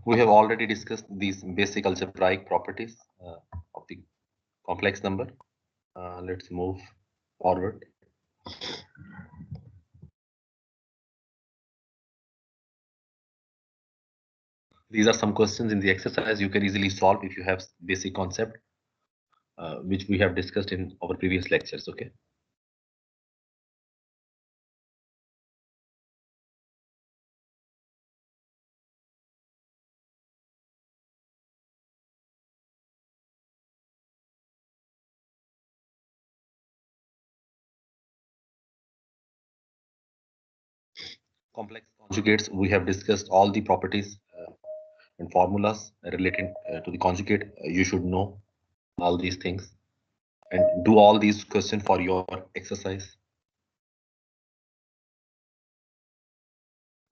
We have already discussed these basic algebraic properties of the complex number. Let's move forward. These are some questions in the exercise you can easily solve if you have basic concept, which we have discussed in our previous lectures. Okay. Complex conjugates, we have discussed all the properties and formulas related to the conjugate. You should know all these things and do all these questions for your exercise,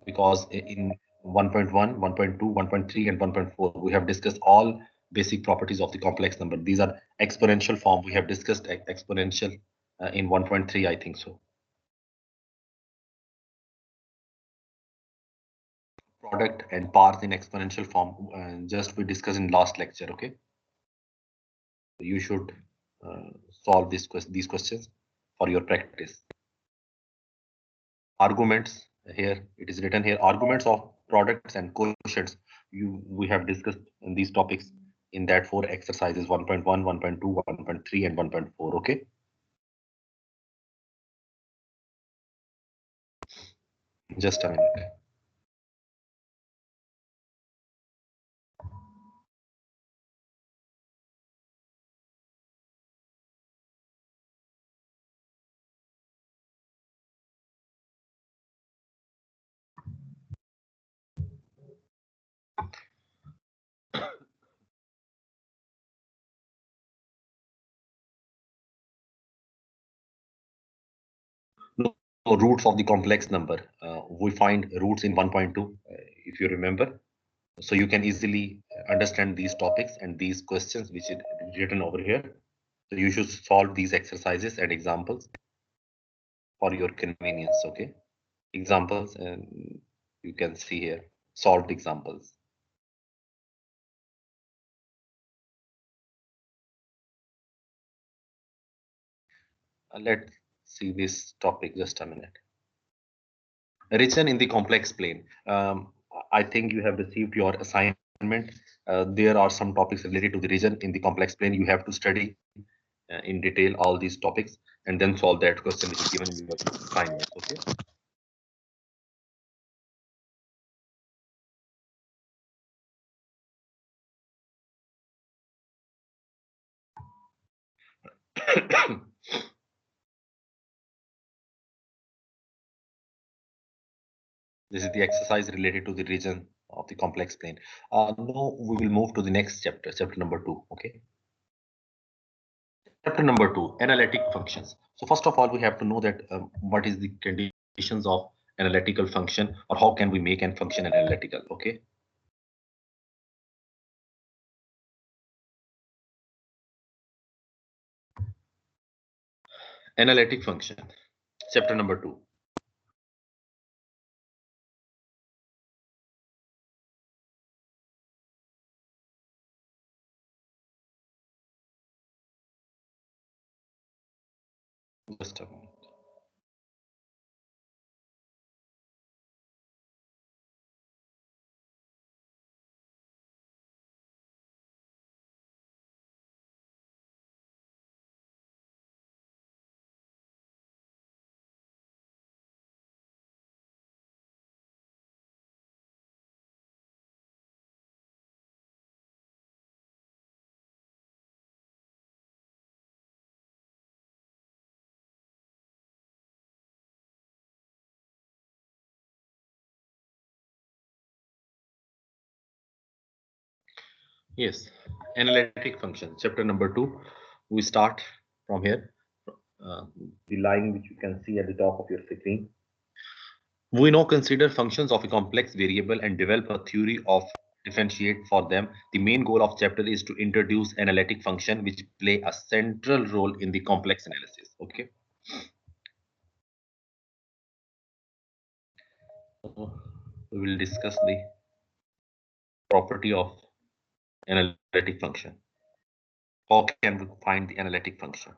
because in 1.1, 1.2, 1.3 and 1.4 we have discussed all basic properties of the complex number. These are exponential form. We have discussed exponential in 1.3, I think so. Product and parts in exponential form, just we discussed in last lecture. Okay, you should solve these questions for your practice. Arguments, here it is written here, arguments of products and quotients. We have discussed in these topics in that four exercises: 1.1, 1.2, 1.3 and 1.4. Okay, just a minute. No, roots of the complex number, we find roots in 1.2, if you remember. So you can easily understand these topics and these questions which is written over here. So you should solve these exercises and examples for your convenience. Okay, examples, and you can see here solved examples. Let's see this topic, just a minute. Region in the complex plane. I think you have received your assignment. There are some topics related to the region in the complex plane. You have to study in detail all these topics and then solve that question which is given in your assignment. Okay. This is the exercise related to the region of the complex plane. Now we will move to the next chapter, chapter number 2. Okay. Chapter number 2, analytic functions. So first of all, we have to know that what is the conditions of analytical function, or how can we make a function analytical. Okay. Analytic function, chapter number 2. Just a minute. Yes, analytic function, chapter number 2. We start from here, uh, the line which you can see at the top of your screen. We now consider functions of a complex variable and develop a theory of differentiate for them. The main goal of chapter is to introduce analytic function which play a central role in the complex analysis. Okay. So we will discuss the property of analytic function. How can we find the analytic function?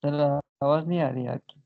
चल आवाज नहीं आ रही आपकी।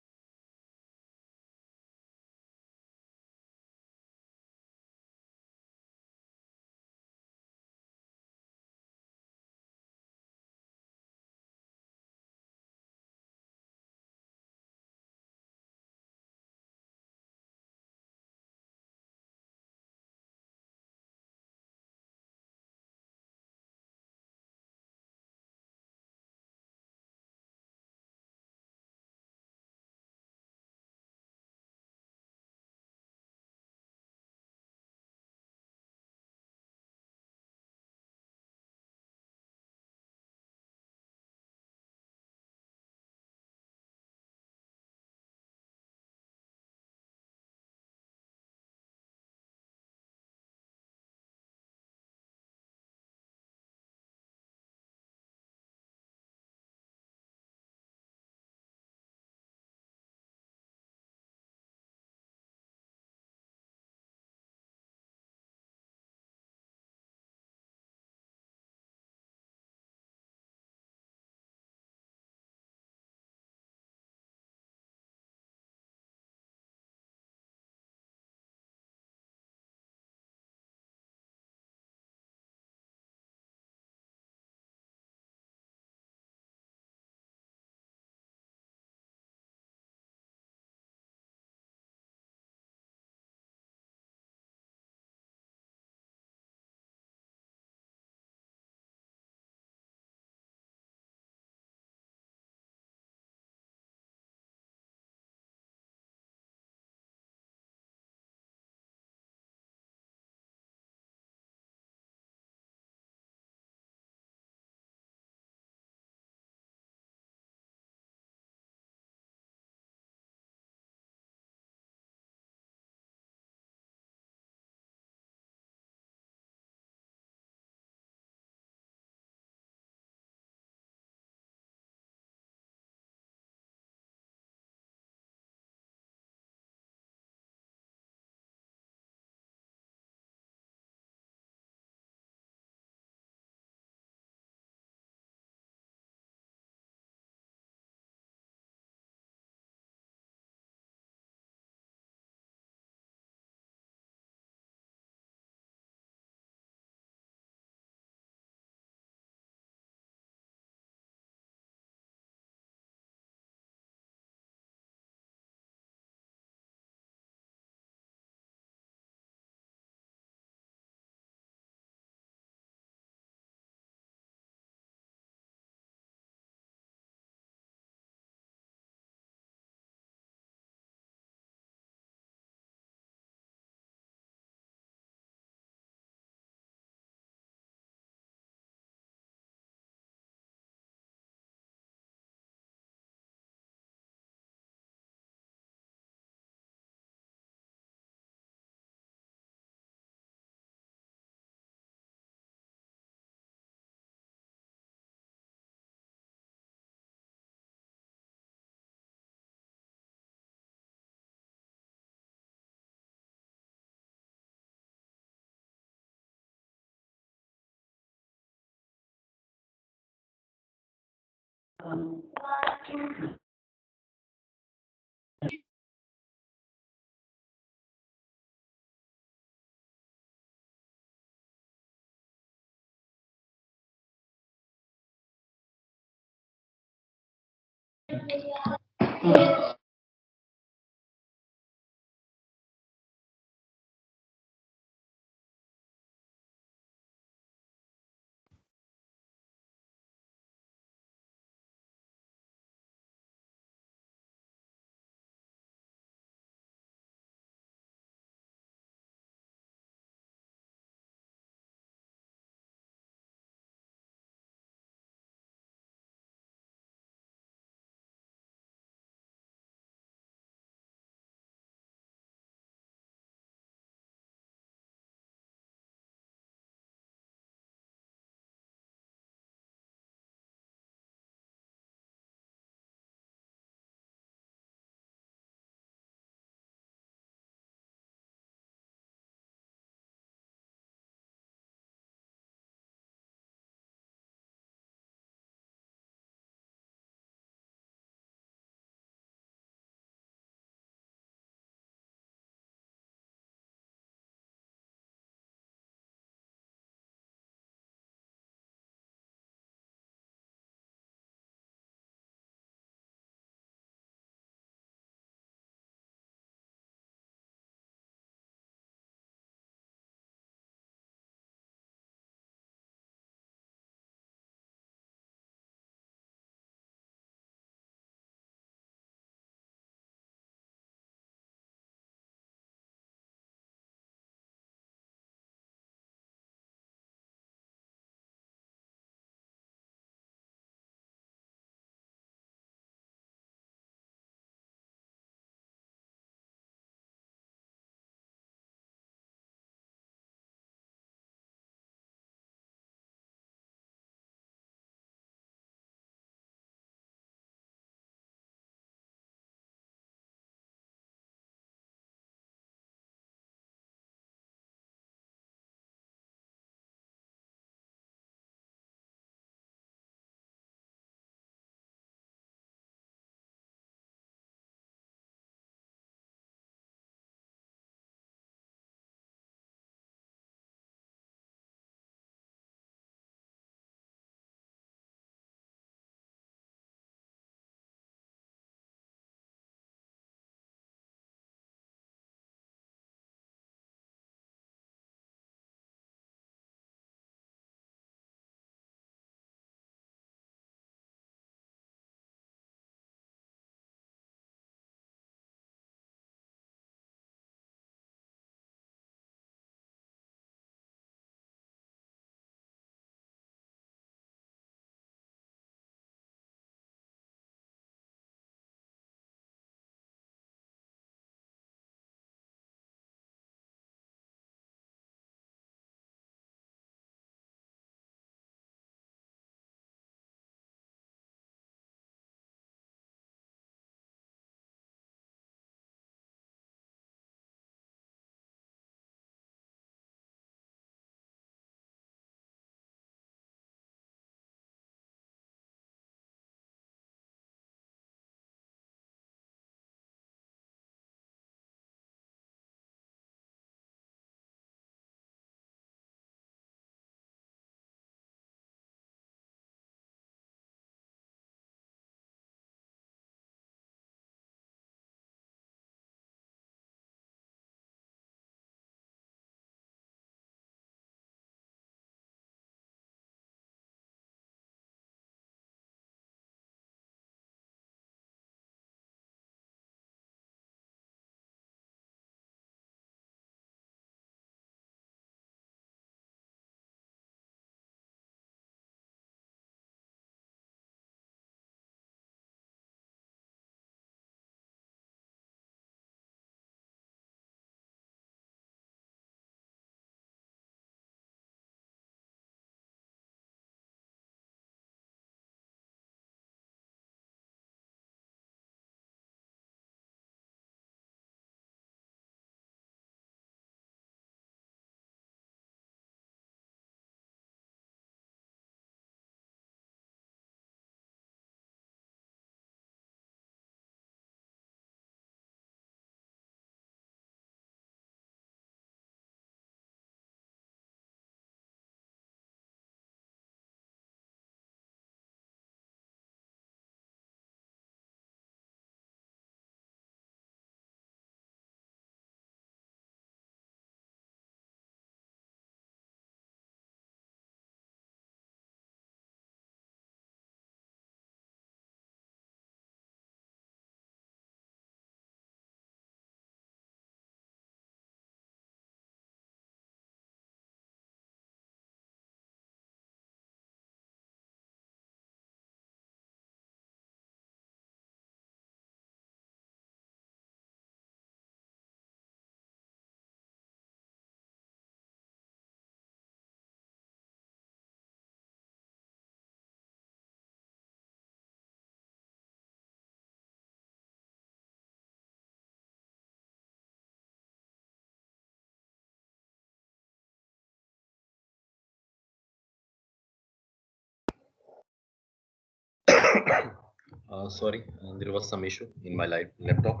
Sorry, there was some issue in my laptop.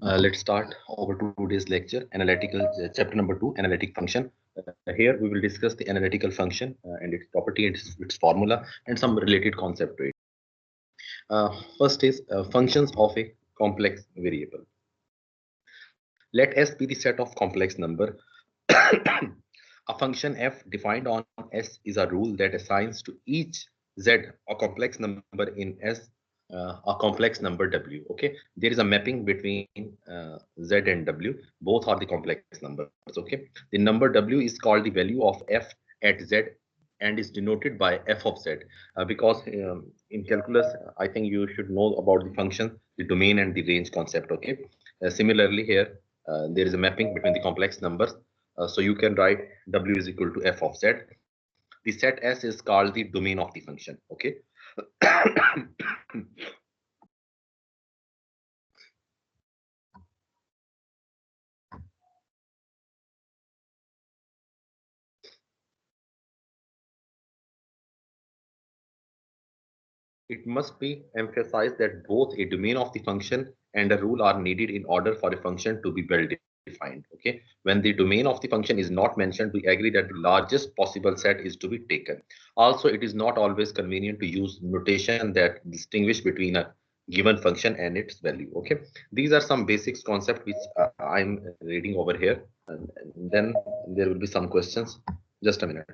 Let's start over today's lecture, analytical chapter number 2, analytic function. Here we will discuss the analytical function and its property and its formula and some related concept to it. First is functions of a complex variable. Let S be the set of complex number. A function f defined on S is a rule that assigns to each z a complex number in S, a complex number w. Okay, there is a mapping between z and w. Both are the complex numbers. Okay, the number w is called the value of f at z and is denoted by f of z, because in calculus I think you should know about the function, the domain and the range concept. Okay, similarly here there is a mapping between the complex numbers. So you can write w is equal to f of z. The set S is called the domain of the function. Okay. It must be emphasized that both a domain of the function and a rule are needed in order for a function to be well defined. Okay. When the domain of the function is not mentioned, we agree that the largest possible set is to be taken. Also, it is not always convenient to use notation that distinguish between a given function and its value. Okay. These are some basics concept which I'm reading over here. And then there will be some questions. Just a minute.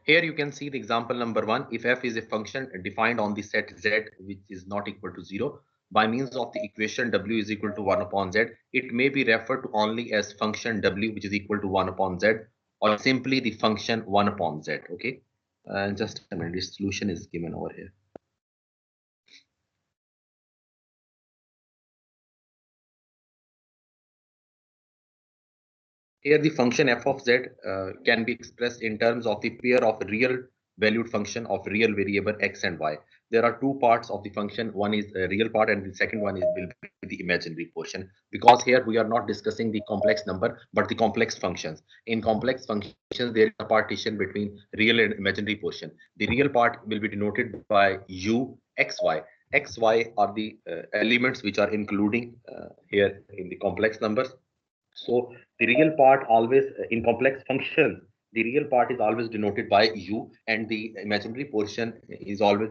Here you can see the example number 1. If f is a function defined on the set z which is not equal to 0, by means of the equation w is equal to 1 upon z, it may be referred to only as function w which is equal to 1 upon z, or simply the function 1 upon z. Okay, just a minute, this solution is given over here. Here the function f of z can be expressed in terms of the pair of real valued function of real variable x and y. There are two parts of the function. One is a real part and the second one is will be the imaginary portion, because here we are not discussing the complex number but the complex functions. In complex functions there is a partition between real and imaginary portion. The real part will be denoted by u, x, y. X, y are the elements which are including here in the complex numbers. So the real part always in complex functions, the real part is always denoted by u, and the imaginary portion is always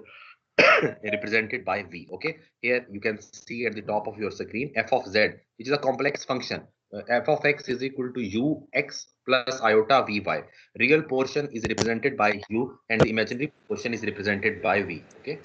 represented by v. Okay, here you can see at the top of your screen f of z, which is a complex function. F of x is equal to u x plus iota vy. Real portion is represented by u and the imaginary portion is represented by v. Okay.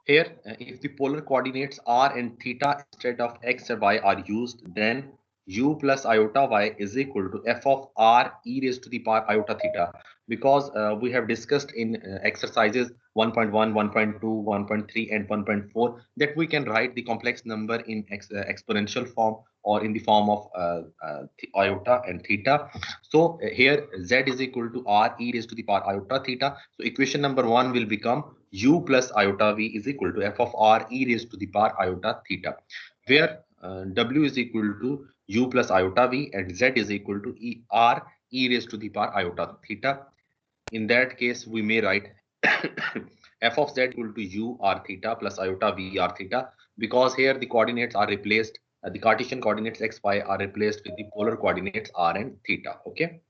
Here, if the polar coordinates r and theta instead of x and y are used, then u plus iota y is equal to f of r e raised to the power iota theta. Because we have discussed in exercises 1.1, 1.2, 1.3, and 1.4 that we can write the complex number in exponential form or in the form of iota and theta. So here z is equal to r e raised to the power iota theta. So equation number 1 will become u plus iota v is equal to f of r e raised to the power iota theta, where w is equal to u plus iota v and z is equal to r e raised to the power iota theta. In that case, we may write f of z equal to u r theta plus iota v r theta, because here the coordinates are replaced, the Cartesian coordinates x, y are replaced with the polar coordinates r and theta. Okay.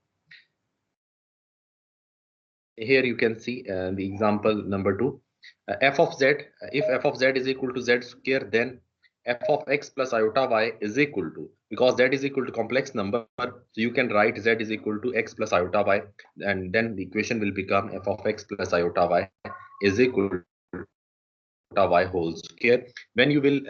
Here you can see the example number 2. f of z, if f of z is equal to z square, then f of x plus iota y is equal to, because z is equal to complex number, so you can write z is equal to x plus iota y, and then the equation will become f of x plus iota y is equal to iota y whole square. When you will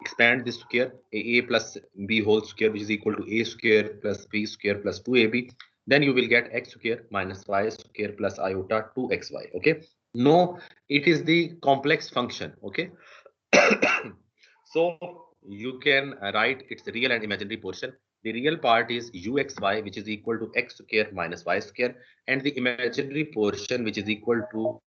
expand this square, a plus b whole square, which is equal to a square plus b square plus 2ab, then you will get x square minus y square plus iota 2xy. Okay, no, it is the complex function. Okay. So you can write its real and imaginary portion. The real part is uxy, which is equal to x square minus y square, and the imaginary portion, which is equal to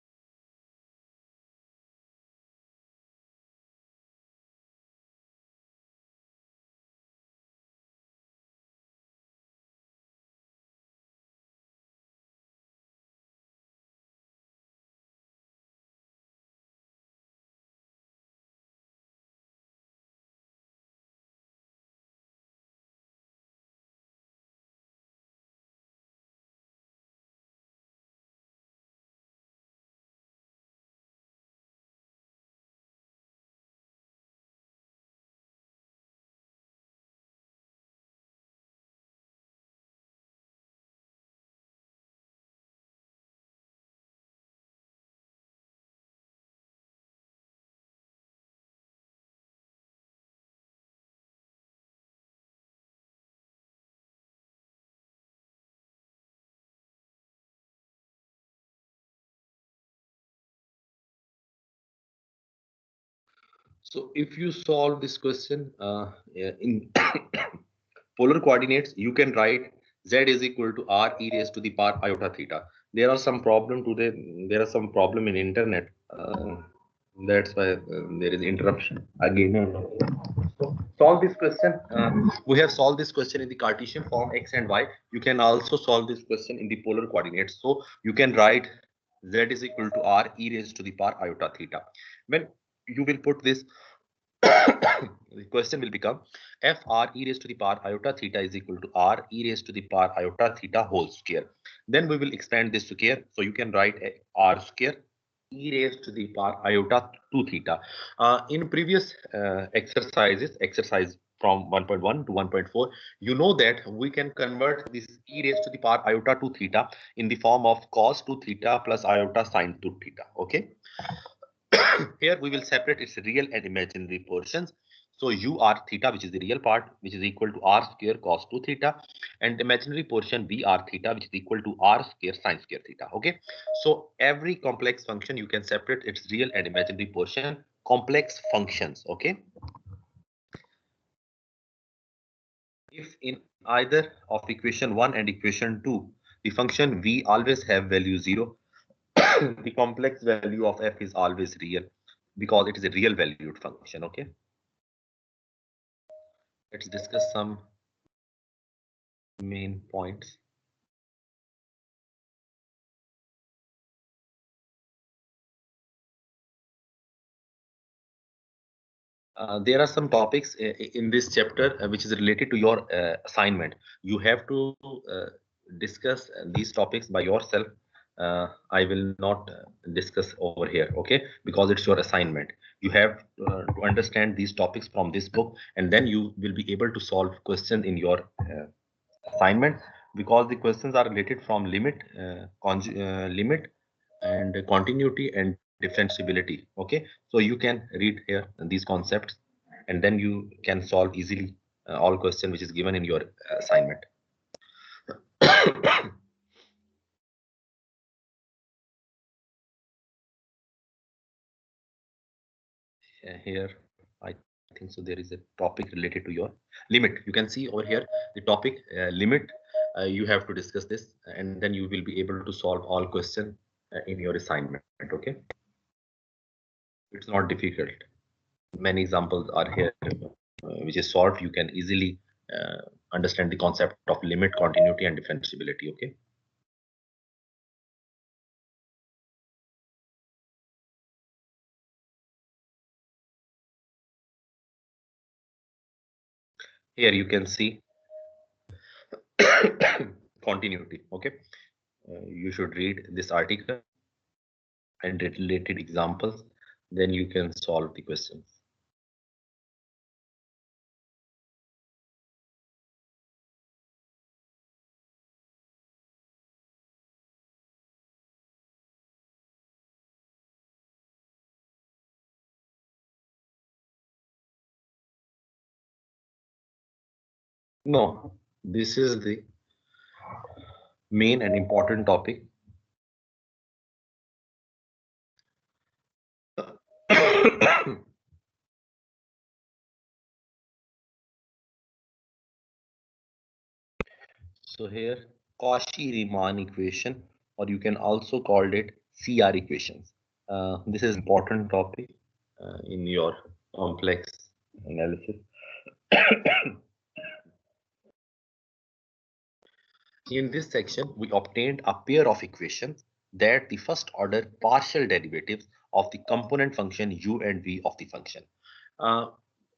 so if you solve this question in polar coordinates, you can write z is equal to r e raised to the power iota theta. There are some problem today. There are some problem in internet. That's why there is interruption again. So solve this question. We have solved this question in the Cartesian form x and y. You can also solve this question in the polar coordinates. So you can write z is equal to r e raised to the power iota theta. When you will put this, the question will become f r e raised to the power iota theta is equal to r e raised to the power iota theta whole square. Then we will expand this square, so you can write r square e raised to the power iota 2 theta. In previous exercises, exercise from 1.1 to 1.4, you know that we can convert this e raised to the power iota 2 theta in the form of cos 2 theta plus iota sine 2 theta. Okay. Here we will separate its real and imaginary portions. So u r theta, which is the real part, which is equal to r square cos 2 theta, and imaginary portion v r theta, which is equal to r square sine square theta. Okay. So every complex function you can separate its real and imaginary portion. Complex functions. Okay. If in either of equation 1 and equation 2, the function v always have value 0, the complex value of f is always real because it is a real valued function. Okay. Let's discuss some main points. There are some topics in this chapter which is related to your assignment. You have to discuss these topics by yourself. I will not discuss over here, okay? Because it's your assignment. You have to understand these topics from this book, and then you will be able to solve questions in your assignment, because the questions are related from limit and continuity and differentiability. Okay, so you can read here these concepts, and then you can solve easily all question which is given in your assignment. Here I think so there is a topic related to your limit. You can see over here the topic limit. You have to discuss this, and then you will be able to solve all questions in your assignment. Okay, it's not difficult. Many examples are here which is solved. You can easily understand the concept of limit, continuity, and differentiability. Okay. Here you can see continuity. Okay. You should read this article. and related examples, then you can solve the questions. No, this is the main and important topic. So here, Cauchy-Riemann equation, or you can also call it CR equations. This is important topic in your complex analysis. In this section, we obtained a pair of equations that the first order partial derivatives of the component function u and v of the function. Uh,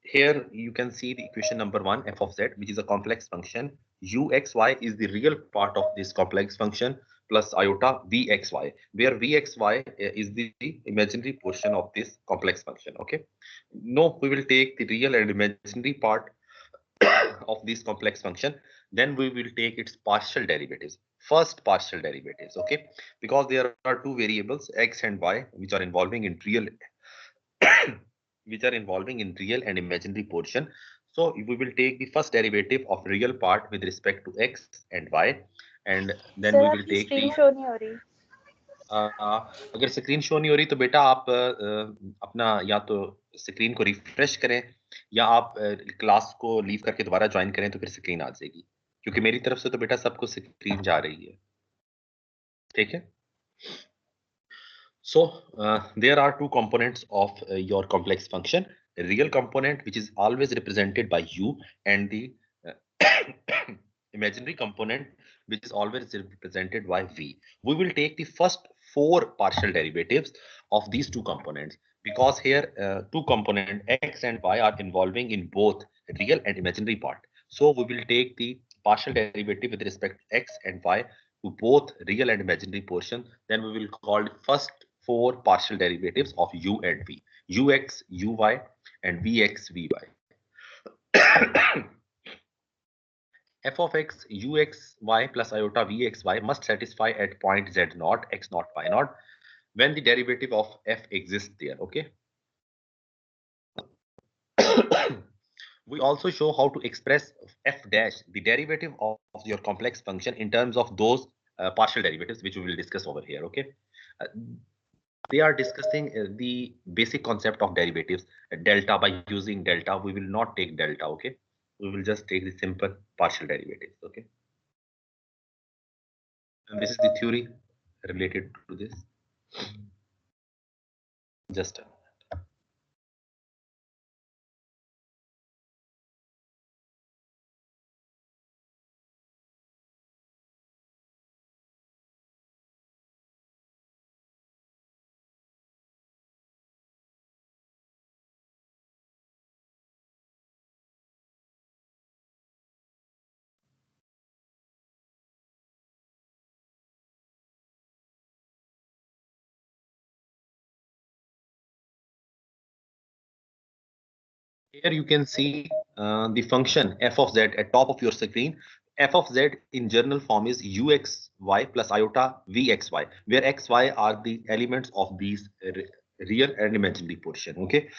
Here you can see the equation number one, f of z, which is a complex function. Uxy is the real part of this complex function plus iota vxy, where vxy is the imaginary portion of this complex function. Okay. No, we will take the real and imaginary part of this complex function, then we will take its partial derivatives, first partial derivatives. Okay, because there are two variables x and y which are involving in real which are involving in real and imaginary portion. So we will take the first derivative of real part with respect to x and y, and then sir we will आपकी take the screen show नहीं हो रही. अगर screen show नहीं हो रही तो बेटा आप अपना या तो स्क्रीन को रिफ्रेश करें या आप क्लास को लीव करके दोबारा ज्वाइन करें तो फिर स्क्रीन आ जाएगी, क्योंकि मेरी तरफ से तो बेटा सबको स्क्रीन जा रही है. ठीक है. So there are two components of your complex function: a real component, which is always represented by u, and the imaginary component, which is always represented by v. We will take the first four partial derivatives of these two components, because here two components x and y are involving in both real and imaginary part. So we will take the partial derivative with respect to x and y to both real and imaginary portion. Then we will call first four partial derivatives of u and v: ux, uy, and vx, vy. f of x, uxy plus iota vxy must satisfy at point z naught, x naught, y naught, when the derivative of f exists there. Okay. We also show how to express f dash, the derivative of your complex function, in terms of those partial derivatives, which we will discuss over here. Okay. Uh, they are discussing the basic concept of derivatives, delta. By using delta, we will not take delta. Okay. We will just take the simple partial derivatives. Okay. And this is the theory related to this. Just a Here you can see the function f of z at top of your screen. F of z in general form is uxy plus iota vxy, where xy are the elements of these real and imaginary portion. Okay.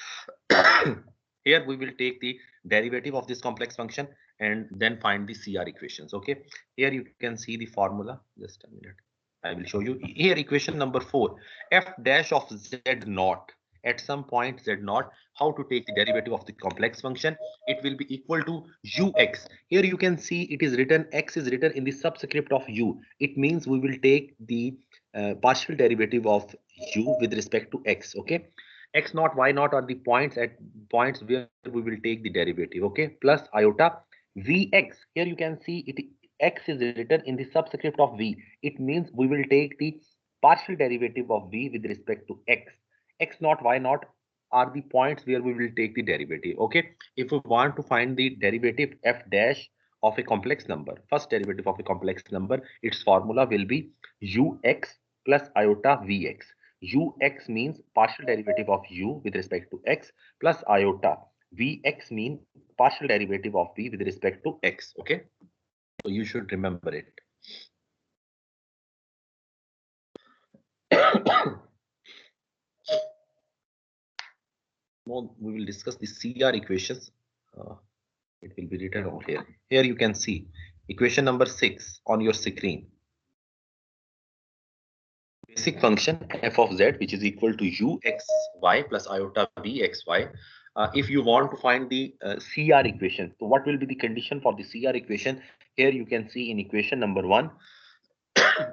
Here we will take the derivative of this complex function and then find the CR equations. Okay. Here you can see the formula. Just a minute. I will show you. Here equation number 4, f dash of z naught at some point z naught, how to take the derivative of the complex function. It will be equal to ux. Here you can see it is written, x is written in the subscript of u. It means we will take the partial derivative of u with respect to x. Okay. X naught, y naught are the points where we will take the derivative. Okay. Plus iota vx. Here you can see it, x is written in the subscript of v. It means we will take the partial derivative of v with respect to x. X naught, y naught are the points where we will take the derivative. Okay. If we want to find the derivative f dash of a complex number, first derivative of a complex number, its formula will be ux plus iota vx. ux means partial derivative of u with respect to x plus iota vx means partial derivative of v with respect to x. Okay, so you should remember it. Now we will discuss the CR equations. It will be written over here. Here you can see equation number 6 on your screen. Basic function f of z, which is equal to uxy plus iota vxy. If you want to find the CR equation, so what will be the condition for the CR equation? Here you can see in equation number 1,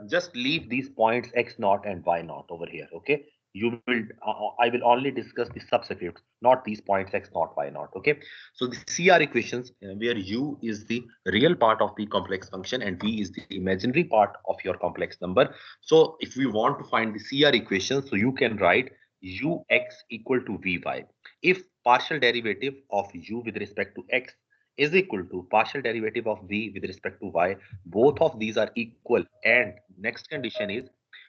just leave these points x naught and y naught over here. Okay, you will I will only discuss the substitutes, not these points x naught y naught. Okay, so the CR equations where u is the real part of the complex function and v is the imaginary part of your complex number. So if we want to find the CR equation, so you can write ux equal to vy. If partial derivative of u with respect to x is equal to partial derivative of v with respect to y, both of these are equal, and next condition is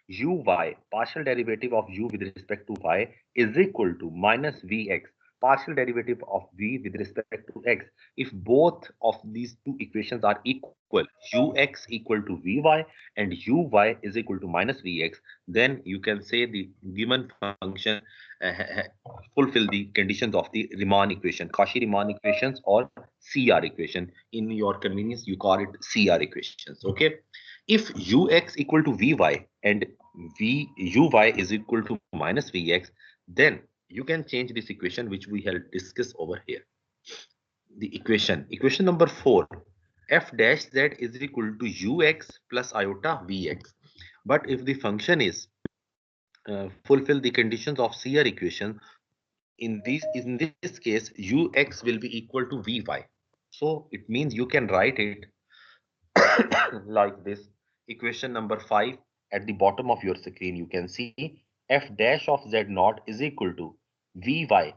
uy partial derivative of u with respect to y is equal to minus vx partial derivative of v with respect to x. If both of these two equations are equal, ux equal to vy and uy is equal to minus vx, then you can say the given function fulfill the conditions of the Riemann equation, Cauchy-Riemann equations, or CR equation. In your convenience, you call it CR equations. Okay. If ux equal to vy and uy is equal to minus vx, then you can change this equation which we have discussed over here. The equation number 4, f dash z is equal to ux plus iota vx. But if the function is fulfill the conditions of CR equation, in this case ux will be equal to vy. So it means you can write it like this. Equation number 5, at the bottom of your screen you can see f dash of z naught is equal to vy.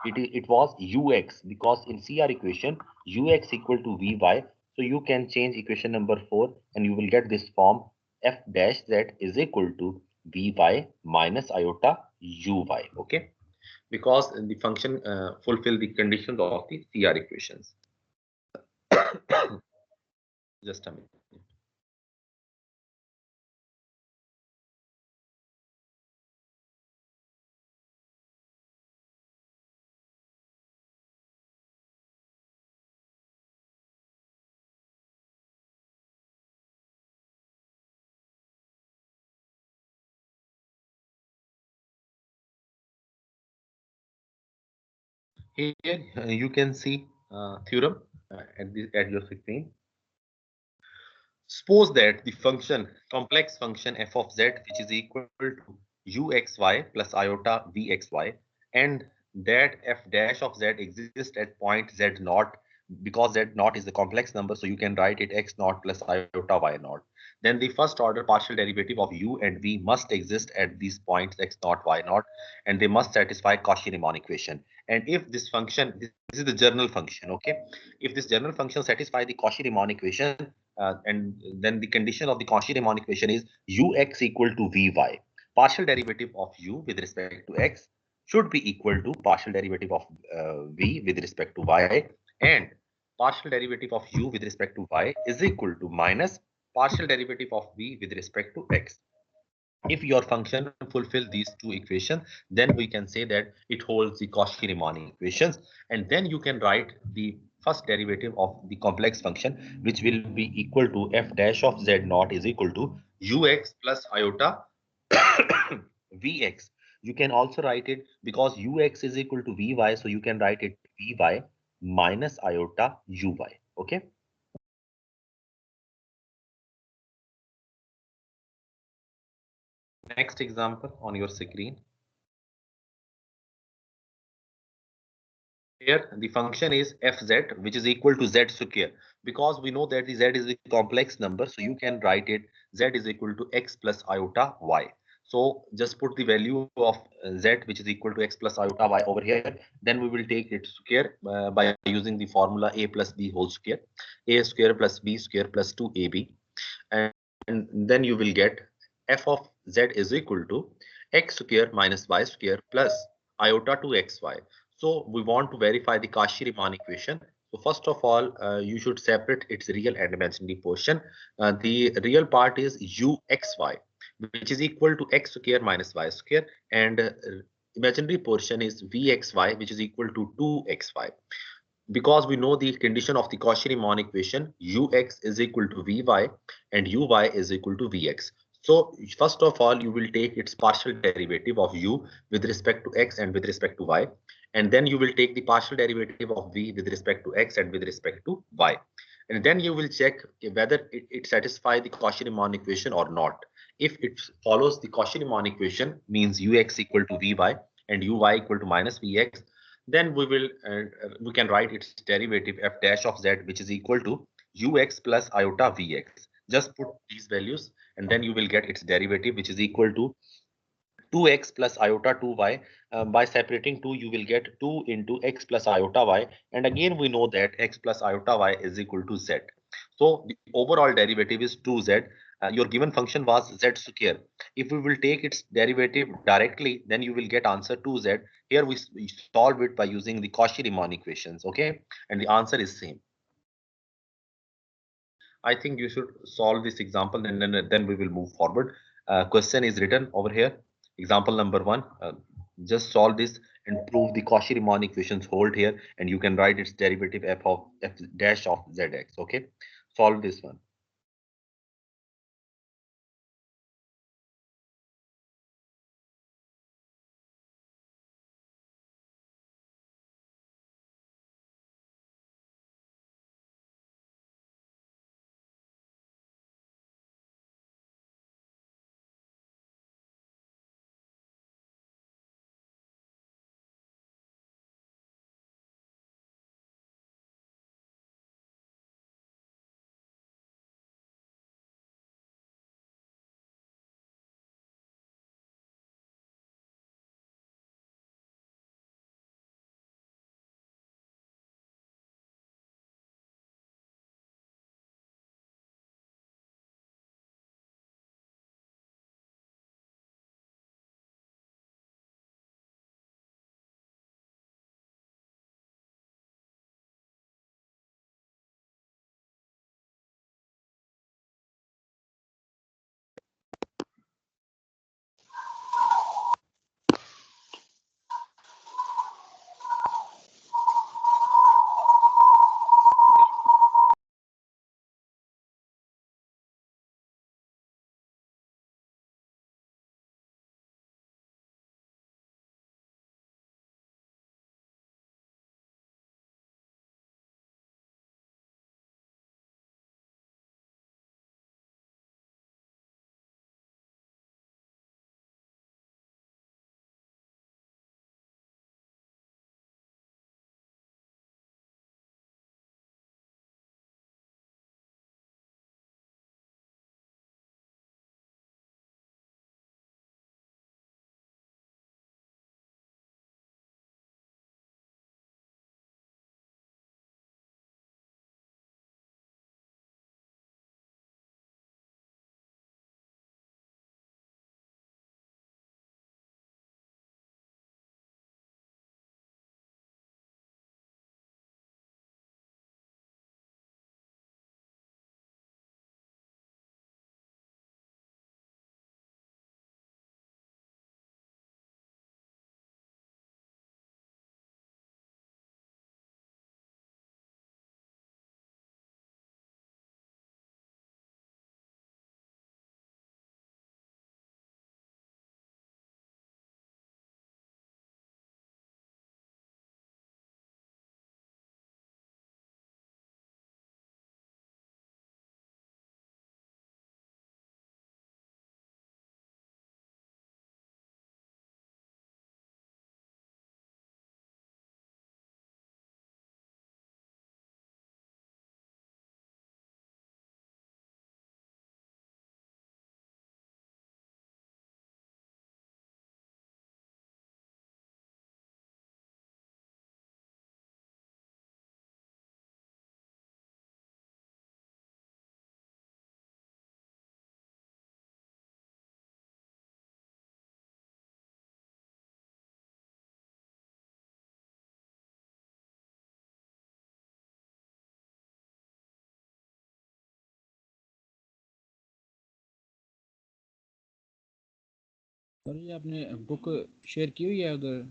It was ux because in CR equation ux equal to vy. So you can change equation number 4 and you will get this form: f dash z is equal to vy minus iota uy. Okay, because the function fulfill the conditions of the CR equations. Just a minute. Here you can see theorem at your screen. Suppose that the function, complex function f of z, which is equal to uxy plus iota vxy, and that f dash of z exists at point z naught, because z naught is the complex number, so you can write it x naught plus iota y naught. Then the first order partial derivative of u and v must exist at these points x naught y naught, and they must satisfy Cauchy-Riemann equation. And if this function, this is the general function, okay, if this general function satisfy the Cauchy-Riemann equation, and then the condition of the Cauchy-Riemann equation is ux equal to vy. Partial derivative of u with respect to x should be equal to partial derivative of v with respect to y, and partial derivative of u with respect to y is equal to minus partial derivative of v with respect to x. If your function fulfill these two equations, then we can say that it holds the Cauchy-Riemann equations, and then you can write the first derivative of the complex function, which will be equal to f dash of z naught is equal to ux plus iota vx. You can also write it, because ux is equal to vy, so you can write it vy minus iota uy. Okay. Next example on your screen. Here the function is fz, which is equal to z square, because we know that the z is a complex number, so you can write it z is equal to x plus iota y. So just put the value of z, which is equal to x plus iota y over here. Then we will take its square by using the formula a plus b whole square, a square plus b square plus 2ab, and then you will get f of z is equal to x square minus y square plus iota 2xy. So we want to verify the Cauchy-Riemann equation. So first of all, you should separate its real and imaginary portion. The real part is uxy, which is equal to x square minus y square, and imaginary portion is vxy, which is equal to 2xy. Because we know the condition of the Cauchy-Riemann equation, ux is equal to vy and uy is equal to vx. So first of all, you will take its partial derivative of u with respect to x and with respect to y. And then you will take the partial derivative of v with respect to x and with respect to y. And then you will check whether it satisfies the Cauchy-Riemann equation or not. If it follows the Cauchy-Riemann equation, means ux equal to vy and uy equal to minus vx, then we can write its derivative f dash of z, which is equal to ux plus iota vx. Just put these values and then you will get its derivative, which is equal to 2x plus iota 2y. By separating 2, you will get 2 into x plus iota y, and again we know that x plus iota y is equal to z. So the overall derivative is 2z. Your given function was z square. If we will take its derivative directly, then you will get answer 2z. Here we solve it by using the Cauchy-Riemann equations, okay, and the answer is same. I think you should solve this example, and then we will move forward. Question is written over here. Example number 1. Just solve this and prove the Cauchy-Riemann equations hold here, and you can write its derivative f of f dash of zx. Okay, solve this one. Sir ये आपने book share की हुई है उधर?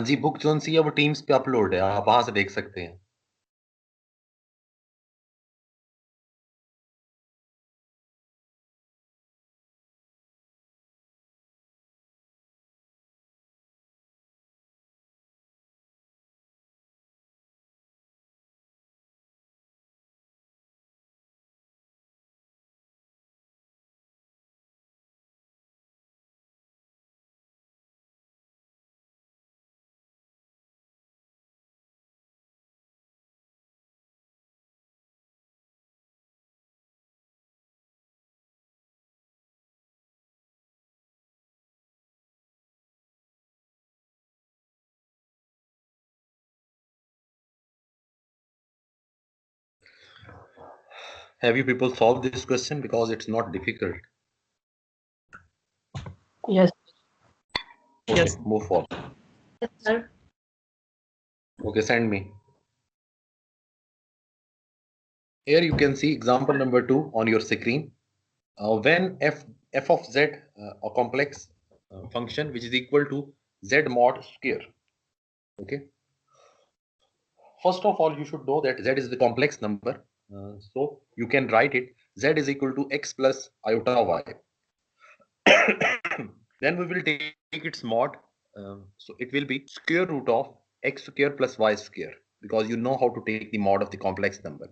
जी, book zone सी है वो teams पे upload है, आप वहां से देख सकते हैं। Have you people solved this question? Because it's not difficult. Yes, Okay, yes. move forward. Yes, sir. Okay, send me. Here you can see example number 2 on your screen. When f of z, a complex function which is equal to z mod square. Okay. First of all, you should know that z is the complex number. So you can write it z is equal to x plus iota y. Then we will take its mod. So it will be square root of x square plus y square, because you know how to take the mod of the complex number.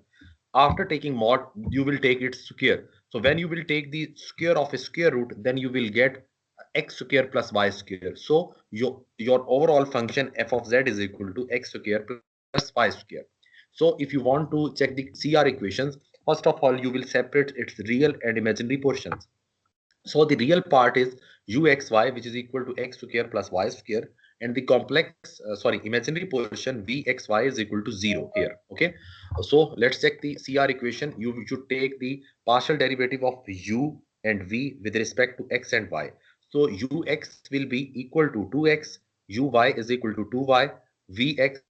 After taking mod, you will take its square. So when you will take the square of a square root, then you will get x square plus y square. So your overall function f of z is equal to x square plus y square. So if you want to check the CR equations, first of all, you will separate its real and imaginary portions. So the real part is uxy, which is equal to x square plus y square, and the complex, imaginary portion vxy is equal to 0 here. Okay. So let's check the CR equation. You should take the partial derivative of u and v with respect to x and y. So ux will be equal to 2x, uy is equal to 2y, vx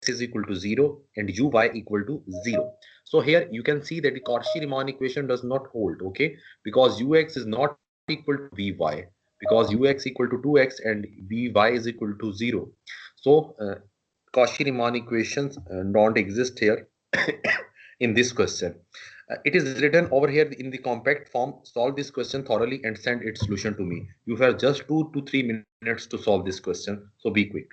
is equal to 0, and uy equal to 0. So here you can see that the Cauchy-Riemann equation does not hold. Okay, because ux is not equal to vy, because ux equal to 2x and vy is equal to 0. So Cauchy-Riemann equations don't exist here in this question. It is written over here in the compact form. Solve this question thoroughly and send its solution to me. You have just 2 to 3 minutes to solve this question, so be quick.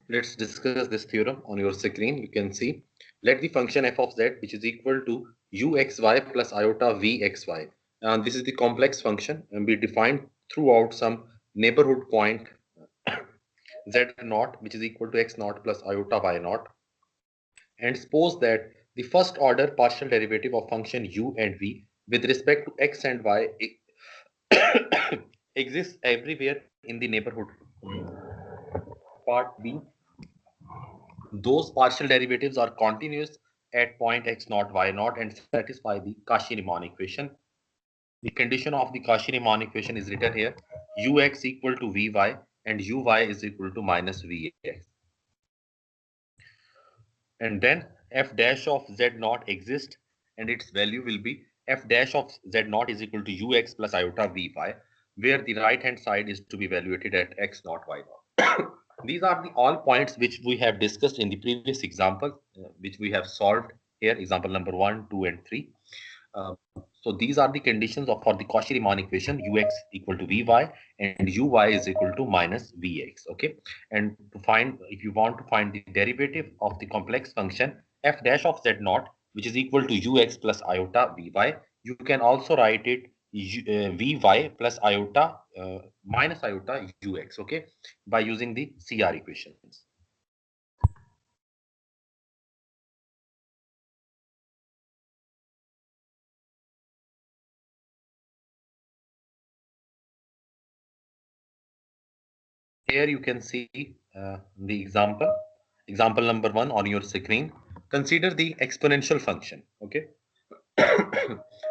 let's discuss this theorem on your screen. You can see, let the function f of z, which is equal to uxy plus iota vxy. And this is the complex function and be defined throughout some neighborhood point z naught, which is equal to x naught plus iota y naught. And suppose that the first order partial derivative of function u and v with respect to x and y exists everywhere in the neighborhood. Part B, those partial derivatives are continuous at point x naught y naught and satisfy the Cauchy-Riemann equation. The condition of the Cauchy-Riemann equation is written here: ux equal to vy and uy is equal to minus vx. And then f dash of z naught exists and its value will be f dash of z naught is equal to ux plus iota vy, where the right hand side is to be evaluated at x naught y naught. These are the all points which we have discussed in the previous example, which we have solved here, example number 1, 2, and 3. So these are the conditions for the Cauchy-Riemann equation: ux equal to vy and uy is equal to minus vx. Okay, and to find, if you want to find the derivative of the complex function f dash of z naught, which is equal to ux plus iota vy, you can also write it vy plus iota minus iota ux. Okay, by using the CR equations. Here you can see the example number 1 on your screen. Consider the exponential function. Okay,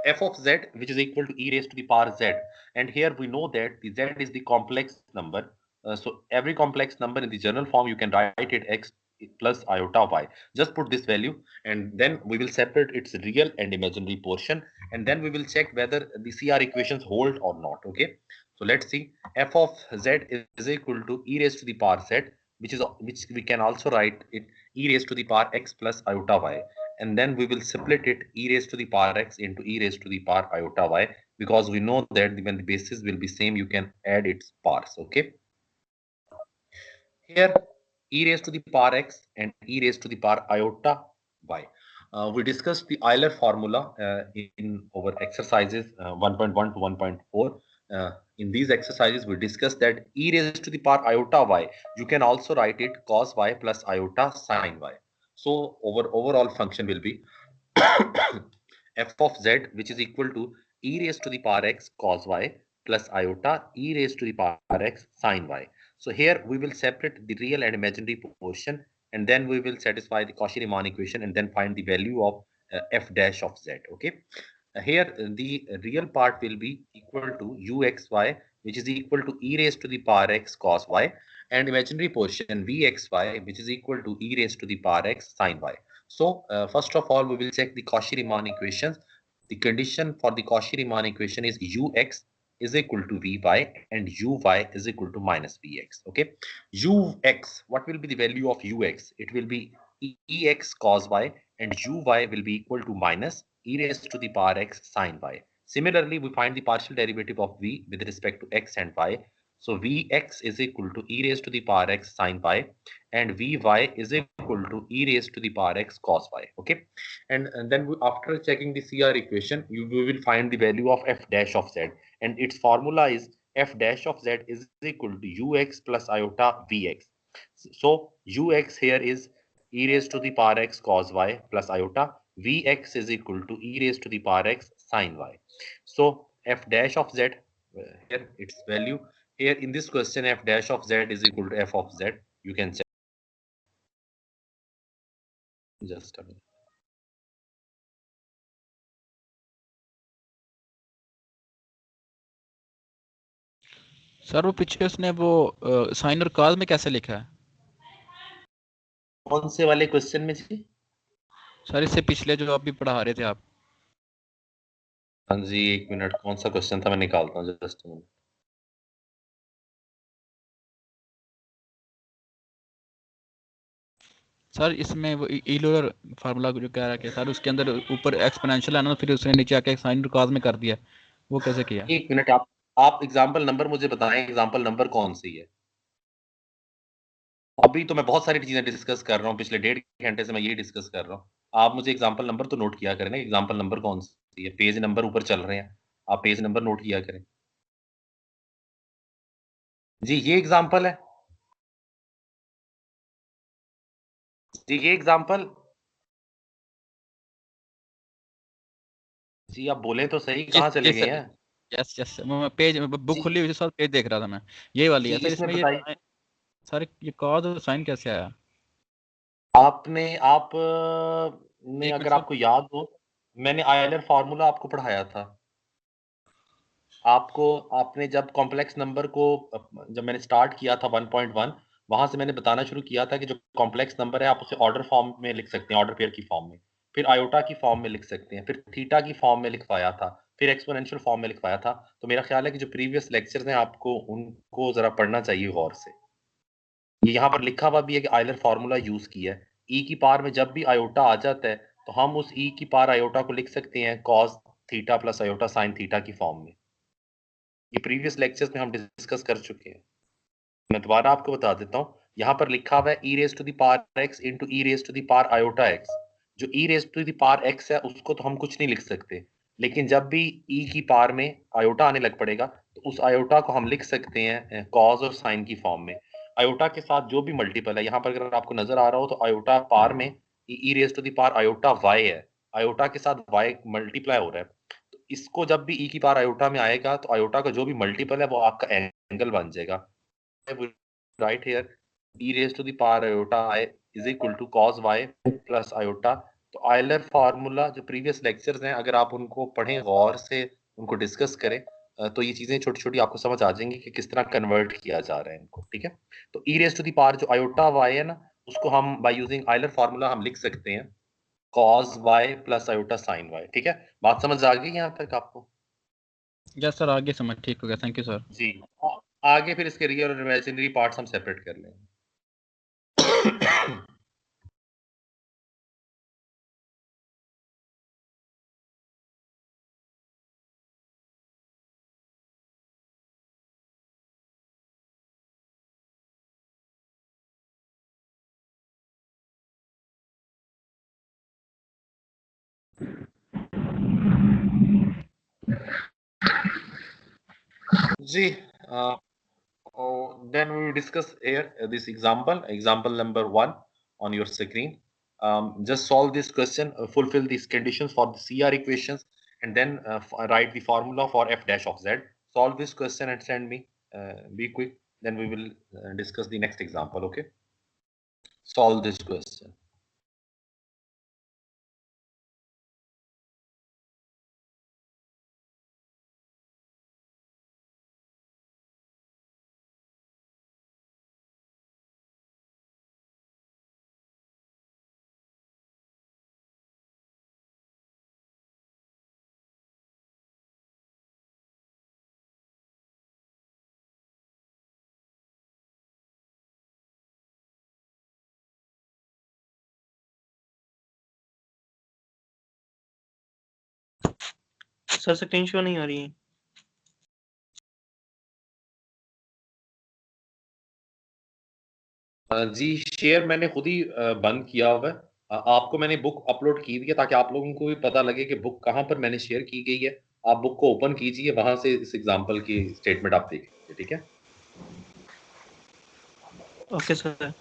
f of z, which is equal to e raised to the power z, and here we know that the z is the complex number. So every complex number in the general form you can write it x plus iota y. Just put this value and then we will separate its real and imaginary portion, and then we will check whether the CR equations hold or not. Okay, so let's see. F of z is equal to e raised to the power z, which we can also write it e raised to the power x plus iota y, and then we will split it e raised to the power x into e raised to the power iota y, because we know that when the bases will be same, you can add its powers. Okay, here e raised to the power x and e raised to the power iota y. We discussed the Euler formula in our exercises 1.1 to 1.4. In these exercises, we discussed that e raised to the power iota y, you can also write it cos y plus iota sin y. So overall function will be f of z, which is equal to e raised to the power x cos y plus iota e raised to the power x sin y. So here we will separate the real and imaginary portion, and then we will satisfy the Cauchy-Riemann equation and then find the value of f dash of z. Okay, here the real part will be equal to uxy, which is equal to e raised to the power x cos y, and imaginary portion vxy, which is equal to e raised to the power x sin y. So first of all, we will check the Cauchy-Riemann equations. The condition for the Cauchy-Riemann equation is ux is equal to vy and uy is equal to minus vx. Okay, ux, what will be the value of ux? It will be ex cos y, and uy will be equal to minus e raised to the power x sin y. Similarly, we find the partial derivative of v with respect to x and y. So vx is equal to e raised to the power x sin y, and vy is equal to e raised to the power x cos y. Okay, and then after checking the CR equation, we will find the value of f dash of z, and its formula is f dash of z is equal to ux plus iota vx. So ux here is e raised to the power x cos y plus iota, vx is equal to e raised to the power x sin y. So f dash of z, here its value, here in this question f dash of z is equal to f of z. You can check. Just a minute. Sir वो पीछे उसने वो sign और cos में कैसे लिखा है? कौन से वाले क्वेश्चन में जी? सर इससे पिछले जो अभी पढ़ा रहे थे आप. हाँ जी, एक मिनट, कौन सा क्वेश्चन था, मैं निकालता हूँ, जस्ट मिनट. सर इसमें वो ईलोर फार्मूला जो कह रहा है सर, उसके अंदर ऊपर एक्सपोनेंशियल है ना, फिर उसने नीचे आके साइन और कॉस में कर दिया, वो कैसे किया? एक मिनट, आप एग्जांपल नंबर मुझे बताएं, एग्जांपल नंबर कौन सी है? अभी तो मैं बहुत सारी चीजें डिस्कस कर रहा हूँ, पिछले 1.5 घंटे से मैं ये डिस्कस कर रहा हूँ। आप मुझे एग्जाम्पल नंबर तो नोट किया करें ना, एग्जाम्पल नंबर कौन सी है, पेज नंबर ऊपर चल रहे हैं, आप पेज नंबर नोट किया करें। जी ये एग्जाम्पल है, जी ये एग्जाम्पल, जी आप बोले तो सही, कहाँ चले गए हैं? यस यस, मैं पेज बुक जी खुली हुई सर, पेज देख रहा था मैं, यही वाली जी है सर। इसमें इसमें ये बताइए, सर ये कॉज और साइन कैसे आया? आप ने एक मिनट अगर सर। आपको याद हो, मैंने आयलर फॉर्मूला आपको पढ़ाया था। आपको आपने जब कॉम्प्लेक्स नंबर को जब मैंने स्टार्ट किया था 1.1, वहां से मैंने बताना शुरू किया था कि जो कॉम्प्लेक्स नंबर है आप उसे ऑर्डर फॉर्म में लिख सकते हैं, ऑर्डर पेयर की फॉर्म में, फिर आयोटा की फॉर्म में लिख सकते हैं, फिर थीटा की फॉर्म में लिखवाया था, फिर एक्सपोनेंशियल फॉर्म में लिखवाया था। तो मेरा ख्याल है कि जो प्रीवियस लेक्चर्स हैं आपको उनको जरा पढ़ना चाहिए गौर से। ये यहाँ पर लिखा हुआ भी है कि आयलर फार्मूला यूज किया है। ई की पावर में जब भी आयोटा आ जाता है तो हम उस ई की पावर आयोटा को लिख सकते हैं cos theta plus iota sine theta की फॉर्म में। ये प्रीवियस लेक्चर्स में हम डिस्कस कर चुके हैं। मैं दोबारा आपको बता देता हूँ, यहाँ पर लिखा हुआ है e raise to the power x into e raise to the power iota x. जो e raise to the power x है उसको तो हम कुछ नहीं लिख सकते, लेकिन जब भी ई की पावर में आयोटा आने लग पड़ेगा तो उस आयोटा को हम लिख सकते हैं कॉस और साइन की फॉर्म में। आयोटा के साथ जो भी मल्टीपल है, यहाँ पर अगर आपको नजर आ रहा हो तो आयोटा पावर में e raise to the power iota y है, आयोटा के साथ वाई मल्टीप्लाई हो रहा है। तो इसको जब भी ई की पावर आयोटा में आएगा तो आयोटा का जो भी मल्टीपल है वो आपका एंगल बन जाएगा। Right here e raised to the power iota I is equal to cos y plus iota। तो आयलर फार्मूला जो प्रीवियस लेक्चर्स हैं अगर आप उनको पढ़ें गौर से, उनको डिस्कस करें, तो ये चीजें छोटी छोटी आपको समझ आ जाएंगी कि किस तरह कन्वर्ट किया जा रहा है इनको। ठीक है, तो ई रेज टू दी पावर जो आयोटा y है ना, उसको हम बाय यूजिंग आयलर फार्मूला हम लिख सकते हैं cos y plus iota sine y। ठीक है, बात समझ आ गई यहाँ तक आपको? यस सर, आगे समझ ठीक हो गया, थैंक यू सर। जी, आगे फिर इसके रियल और इमेजिनरी पार्ट्स हम सेपरेट कर लेंगे। जी, then we will discuss here this example number 1 on your screen. Just solve this question, fulfill these conditions for the CR equations, and then write the formula for f dash of z. Solve this question and send me. Be quick. Then we will discuss the next example. Okay. Solve this question. Sir screen show नहीं आ रही है। जी share मैंने खुद ही बंद किया हुआ है। आपको मैंने बुक अपलोड की हुई है ताकि आप लोगों को भी पता लगे कि बुक कहाँ पर मैंने शेयर की गई है। आप बुक को ओपन कीजिए, वहां से इस एग्जांपल की स्टेटमेंट आप देख लीजिए। ठीक है। Okay sir.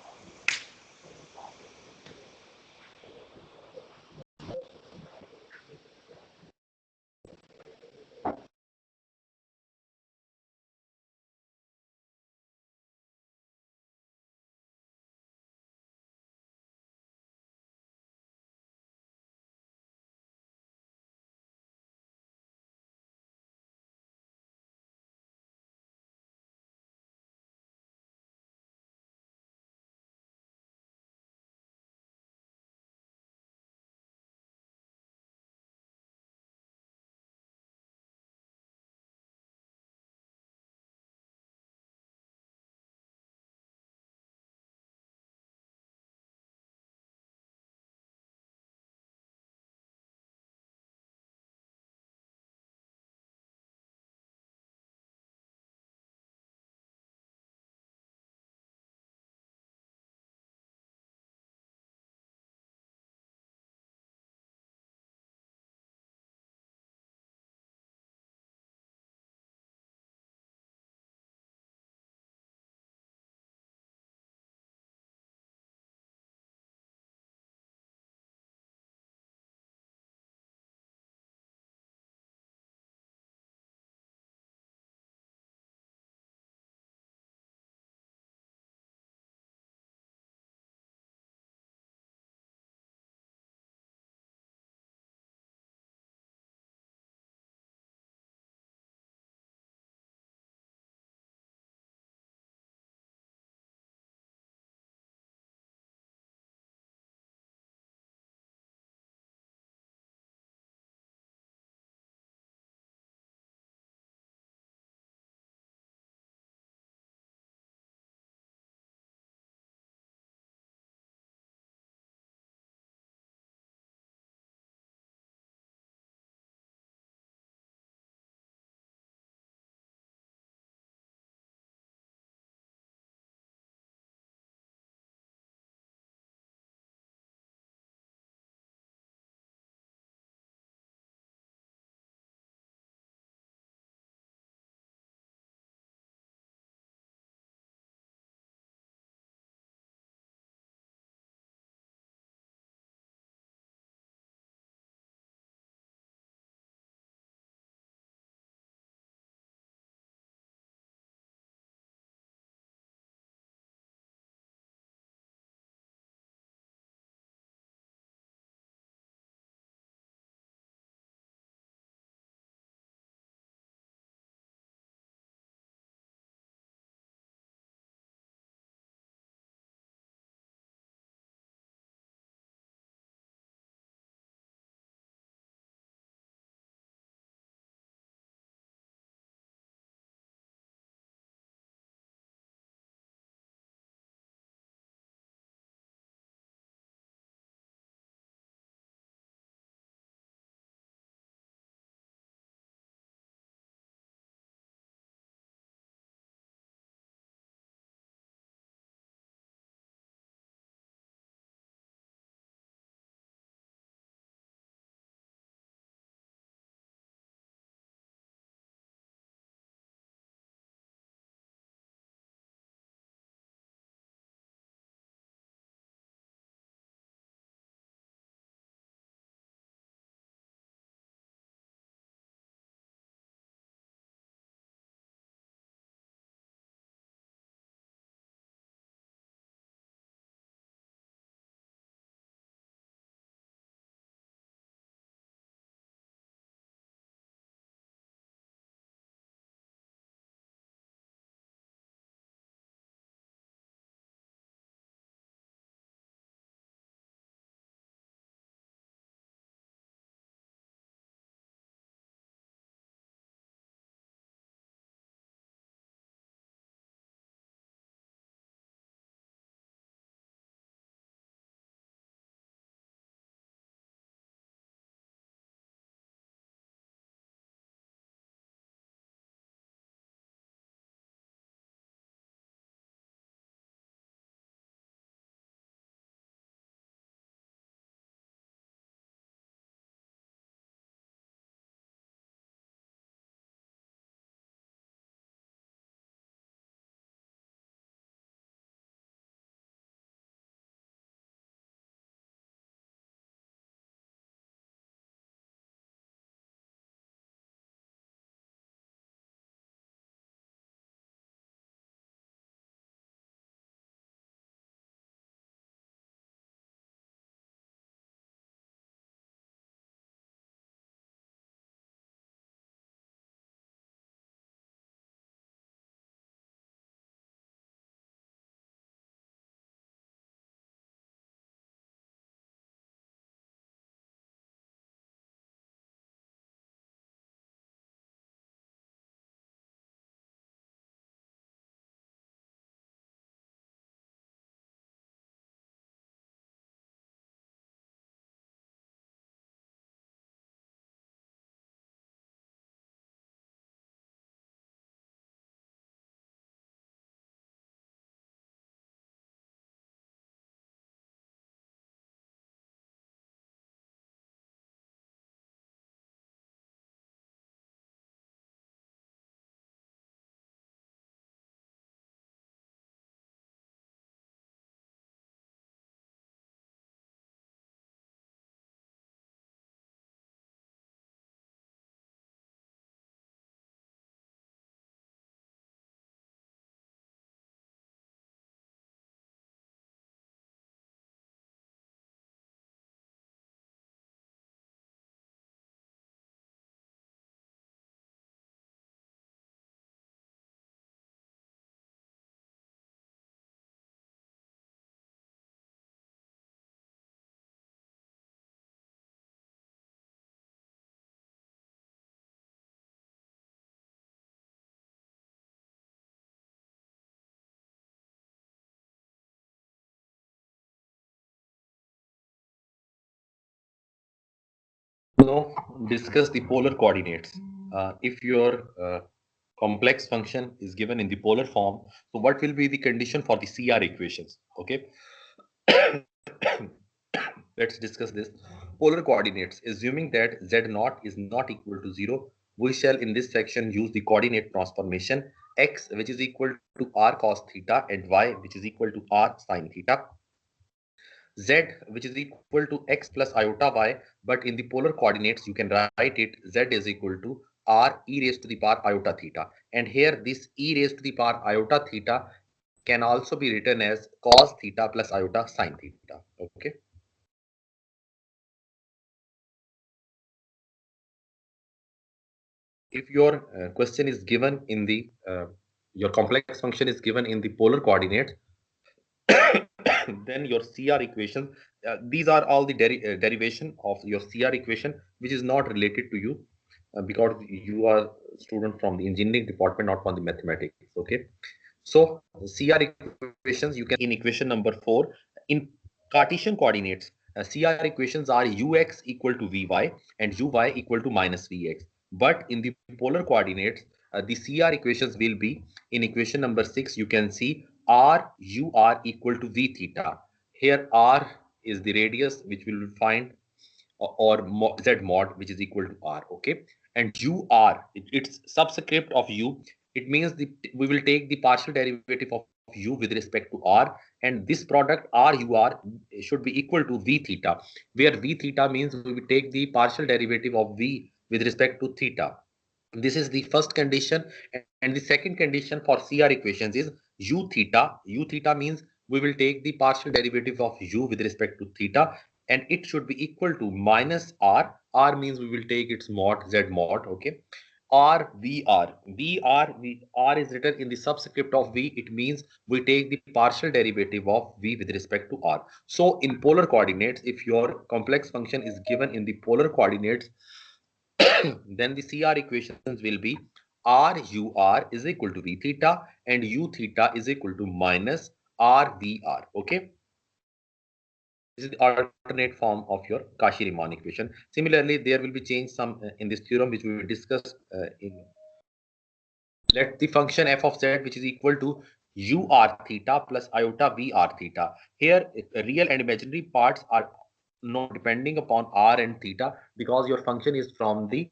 now discuss the polar coordinates. If your complex function is given in the polar form, so what will be the condition for the CR equations? Okay. Let's discuss this. Polar coordinates, assuming that z naught is not equal to 0, we shall in this section use the coordinate transformation x, which is equal to r cos theta, and y, which is equal to r sin theta. Z, which is equal to x plus iota y, but in the polar coordinates you can write it z is equal to r e raised to the power iota theta, and here this e raised to the power iota theta can also be written as cos theta plus iota sin theta. Okay. If your question is given in the your complex function is given in the polar coordinates, then your CR equation, these are all the derivation of your CR equation, which is not related to you because you are student from the engineering department, not from the mathematics. Okay. So CR equations you can in equation number 4 in Cartesian coordinates. CR equations are ux equal to vy and uy equal to minus vx. But in the polar coordinates, the CR equations will be in equation number 6. You can see r ur equal to v theta. Here r is the radius which we will find, or z mod, which is equal to r. Okay, and ur, it's subscript of u. It means we will take the partial derivative of u with respect to r, and this product r ur should be equal to v theta, where v theta means we will take the partial derivative of v with respect to theta. This is the first condition, and the second condition for CR equations is u theta. U theta means we will take the partial derivative of u with respect to theta, and it should be equal to minus r. R means we will take its mod, z mod. Okay. R vr. R is written in the subscript of v. It means we take the partial derivative of v with respect to r. So in polar coordinates, if your complex function is given in the polar coordinates, then the CR equations will be r ur is equal to v theta and u theta is equal to minus r vr. Okay. This is the alternate form of your Cauchy-Riemann equation. Similarly, there will be change some in this theorem which we will discuss in. Let the function f of z, which is equal to ur theta plus iota vr theta. Here, real and imaginary parts are not depending upon r and theta because your function is from the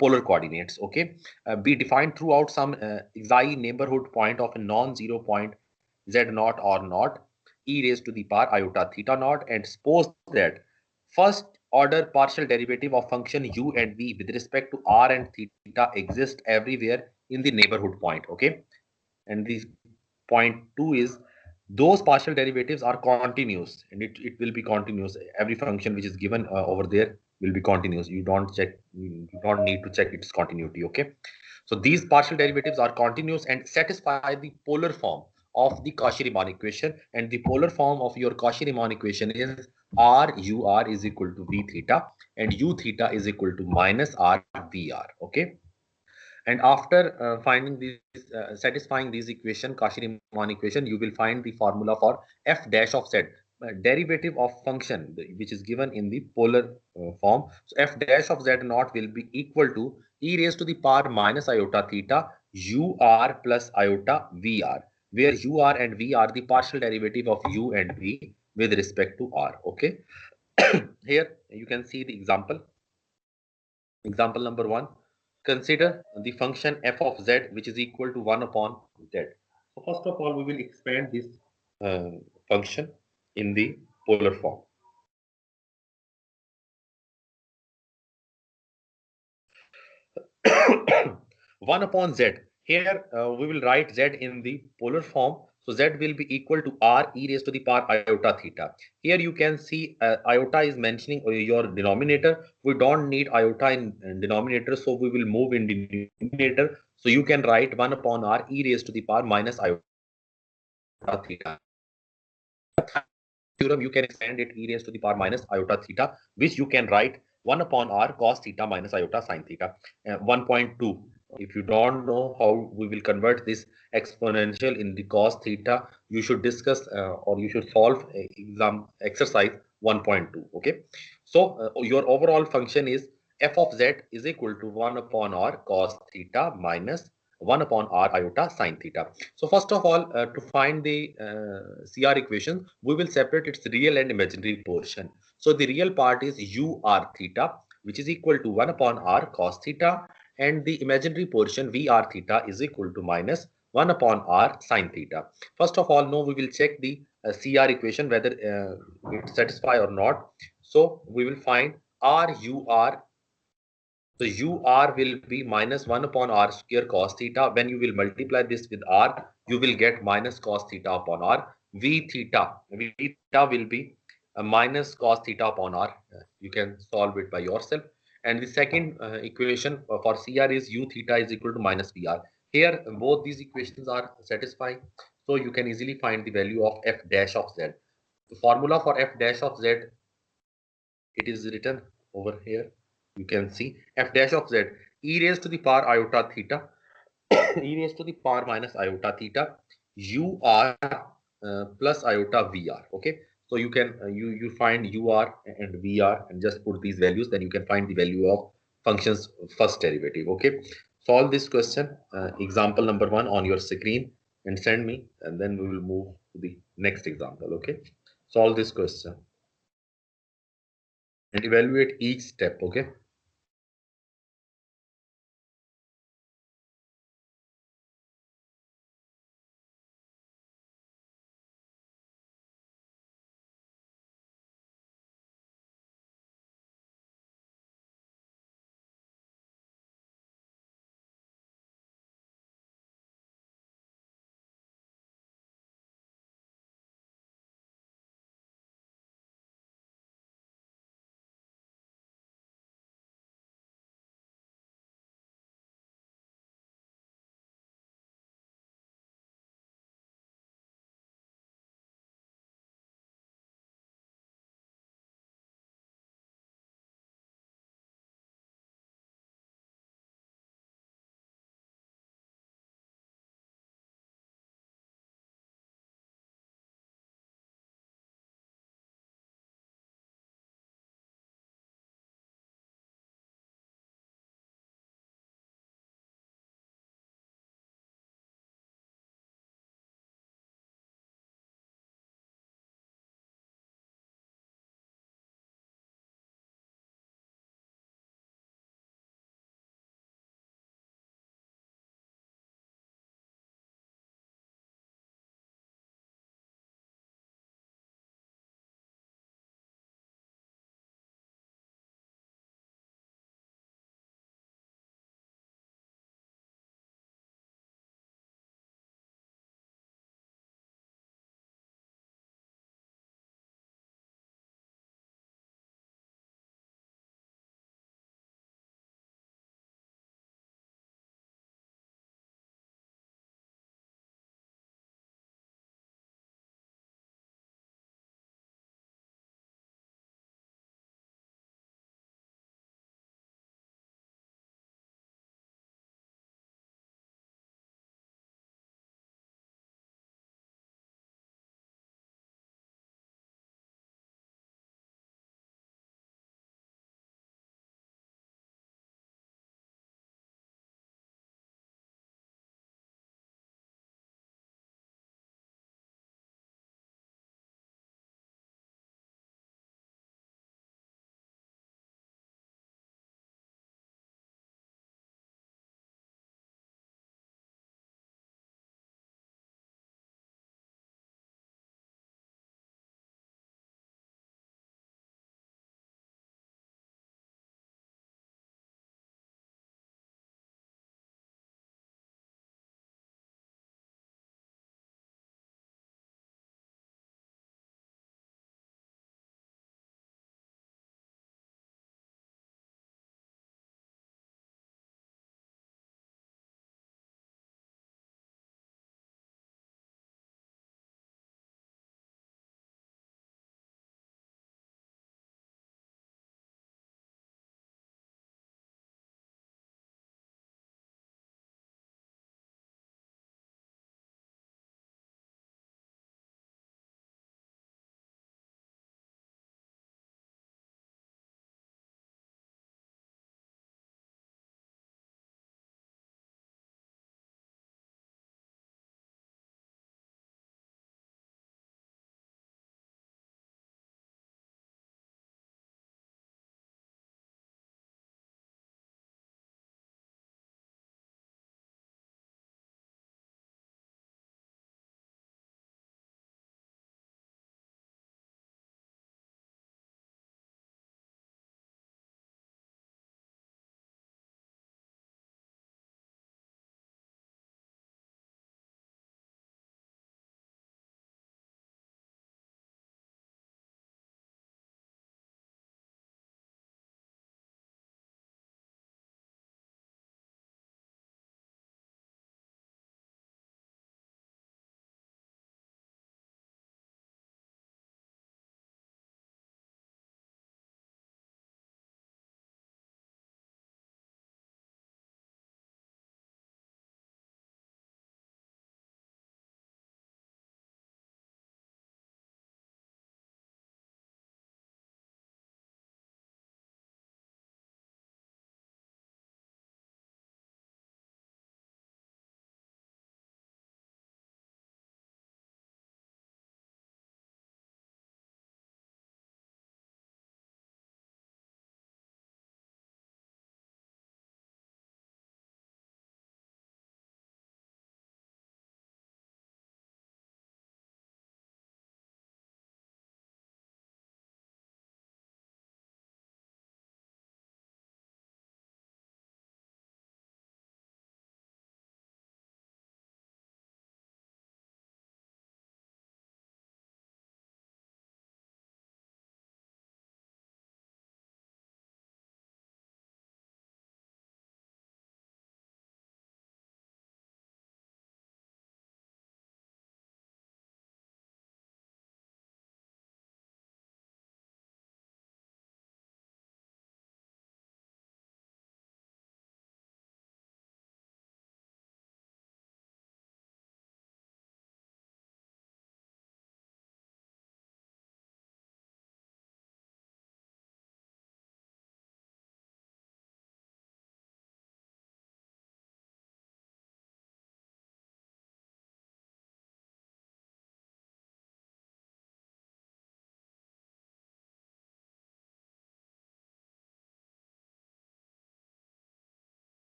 polar coordinates. Okay, be defined throughout some xi neighborhood point of a non-zero point z naught or naught e raised to the power iota theta naught, and suppose that first order partial derivative of function u and v with respect to r and theta exist everywhere in the neighborhood point. Okay, and the point 2 is those partial derivatives are continuous, and it will be continuous. Every function which is given over there will be continuous. You don't need to check its continuity. Okay, so these partial derivatives are continuous and satisfy the polar form of the Cauchy-Riemann equation, and the polar form of your Cauchy-Riemann equation is r ur is equal to v theta and u theta is equal to minus r vr. Okay, and after finding these satisfying these equation, Cauchy-Riemann equation, you will find the formula for f dash of z, derivative of function which is given in the polar form. So f dash of z naught will be equal to e raised to the power minus iota theta ur plus iota vr, where ur and v are the partial derivative of u and v with respect to r. Okay. Here you can see the example. Example number 1. Consider the function f of z, which is equal to 1 upon z. So first of all, we will expand this function in the polar form. One upon z. Here we will write z in the polar form. So z will be equal to r e raised to the power iota theta. Here you can see iota is mentioning your denominator. We don't need iota in denominator, so we will move in denominator. So you can write 1 upon r e raised to the power minus iota theta. Theorem, you can expand it e raised to the power minus iota theta, which you can write 1 upon r cos theta minus iota sin theta. 1.2. If you don't know how we will convert this exponential in the cos theta, you should discuss or you should solve exam exercise 1.2. Okay, so your overall function is f of z is equal to 1 upon r cos theta minus 1 upon r iota sine theta. So first of all, to find the CR equation, we will separate its real and imaginary portion. So the real part is u r theta, which is equal to 1 upon r cos theta, and the imaginary portion v r theta is equal to minus 1 upon r sine theta. First of all, now we will check the CR equation whether it satisfy or not. So we will find r u r. So UR will be minus 1 upon R square cos theta. When you will multiply this with R, you will get minus cos theta upon R. V theta will be minus cos theta upon R. You can solve it by yourself. And the second equation for CR is U theta is equal to minus VR. Here, both these equations are satisfying. So you can easily find the value of F dash of Z. The formula for F dash of Z, it is written over here. You can see f dash of z e raised to the power iota theta e raised to the power minus iota theta ur plus iota vr. Okay, so you can you find ur and vr and just put these values, then you can find the value of function's first derivative. Okay, solve this question, example number 1 on your screen, and send me, and then we will move to the next example. Okay, solve this question and evaluate each step. Okay.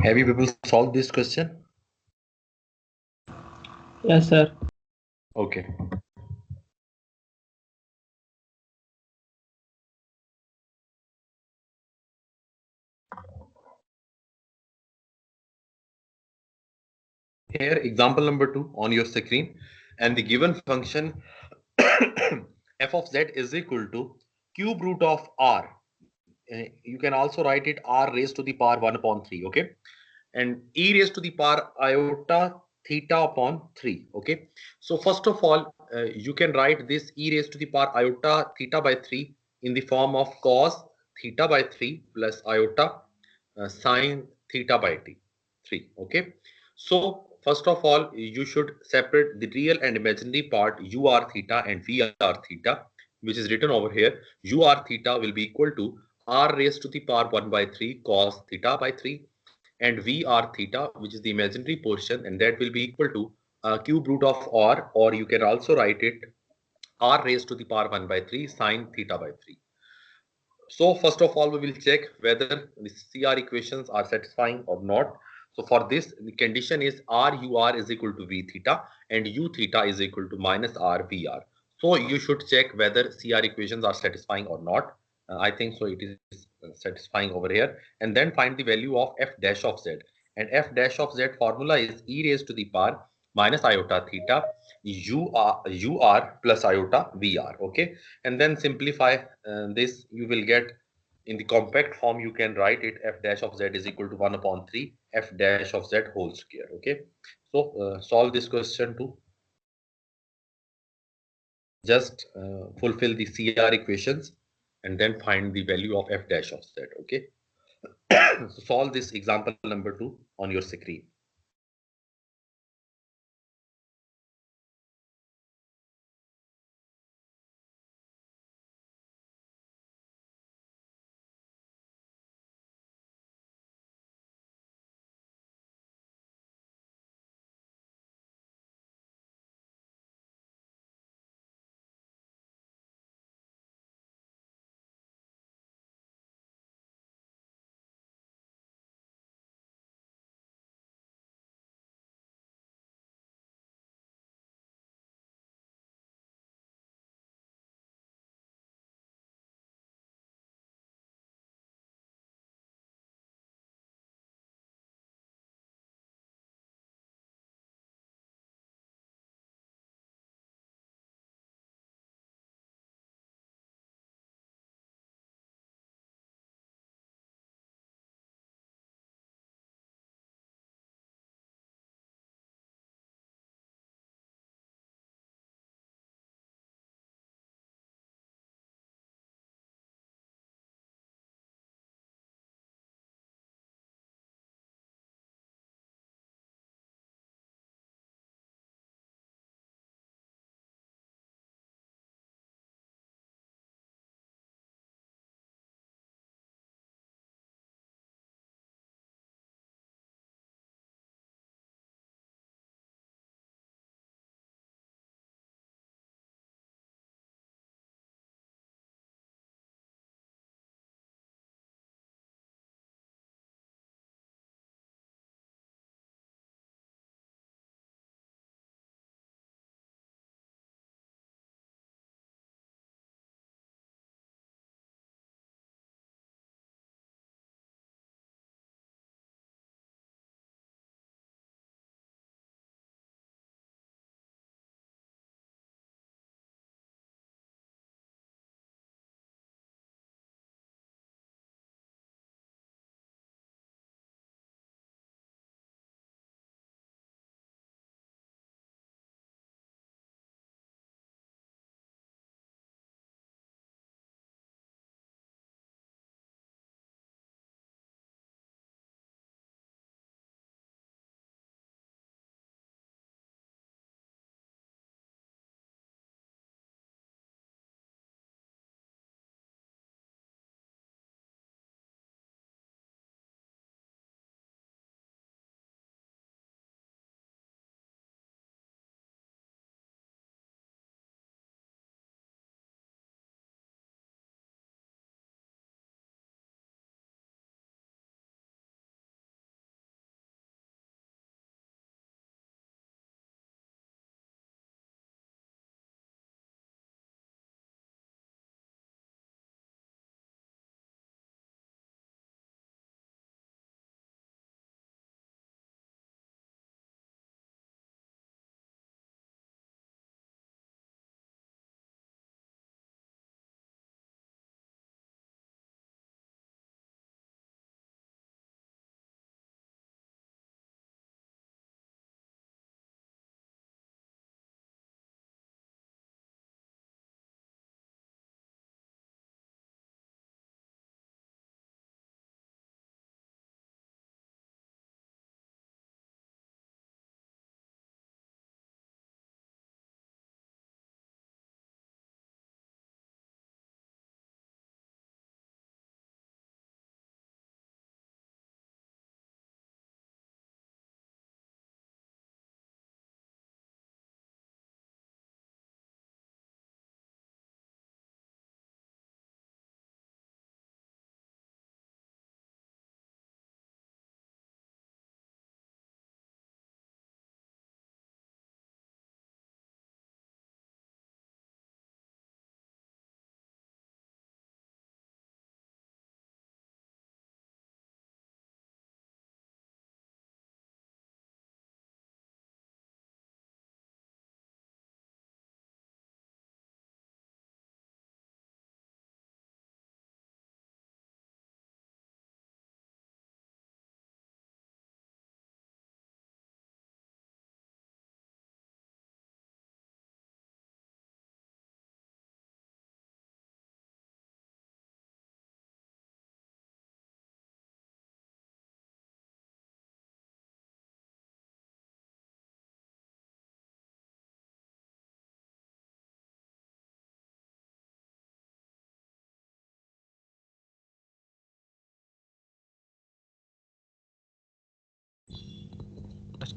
Have you people solved this question? Yes, sir. Okay. Here, example number 2 on your screen, and the given function f of z is equal to cube root of r. You can also write it r raised to the power 1 upon 3, okay? And e raised to the power iota theta upon 3, okay? So first of all, you can write this e raised to the power iota theta by 3 in the form of cos theta by 3 plus iota sine theta by 3, okay? So first of all, you should separate the real and imaginary part u r theta and v r theta, which is written over here. U r theta will be equal to r raised to the power 1 by 3 cos theta by 3, and v r theta, which is the imaginary portion, and that will be equal to cube root of r, or you can also write it r raised to the power 1 by 3 sine theta by 3. So first of all, we will check whether the CR equations are satisfying or not. So for this, the condition is RUR is equal to V theta and U theta is equal to minus RVR. So you should check whether CR equations are satisfying or not. I think so it is satisfying over here. And then find the value of f dash of z. And f dash of z formula is e raised to the power minus iota theta UR plus iota VR. Okay. And then simplify this, you will get in the compact form. You can write it f dash of z is equal to 1 upon 3 f dash of z whole square. Okay, so solve this question too. Just fulfill the CR equations and then find the value of f dash of z. Okay, so solve this example number 2 on your screen.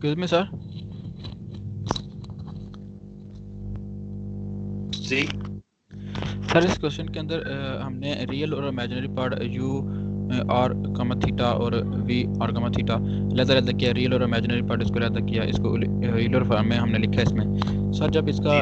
Excuse me sir, जी sir इस question के अंदर हमने real और imaginary part u r comma theta और v r comma theta अलग किया, real और इमेजिनरी पार्ट इसको अलग किया, इसको यूलर फॉर्म में हमने लिखा है इसमें। सर जब इसका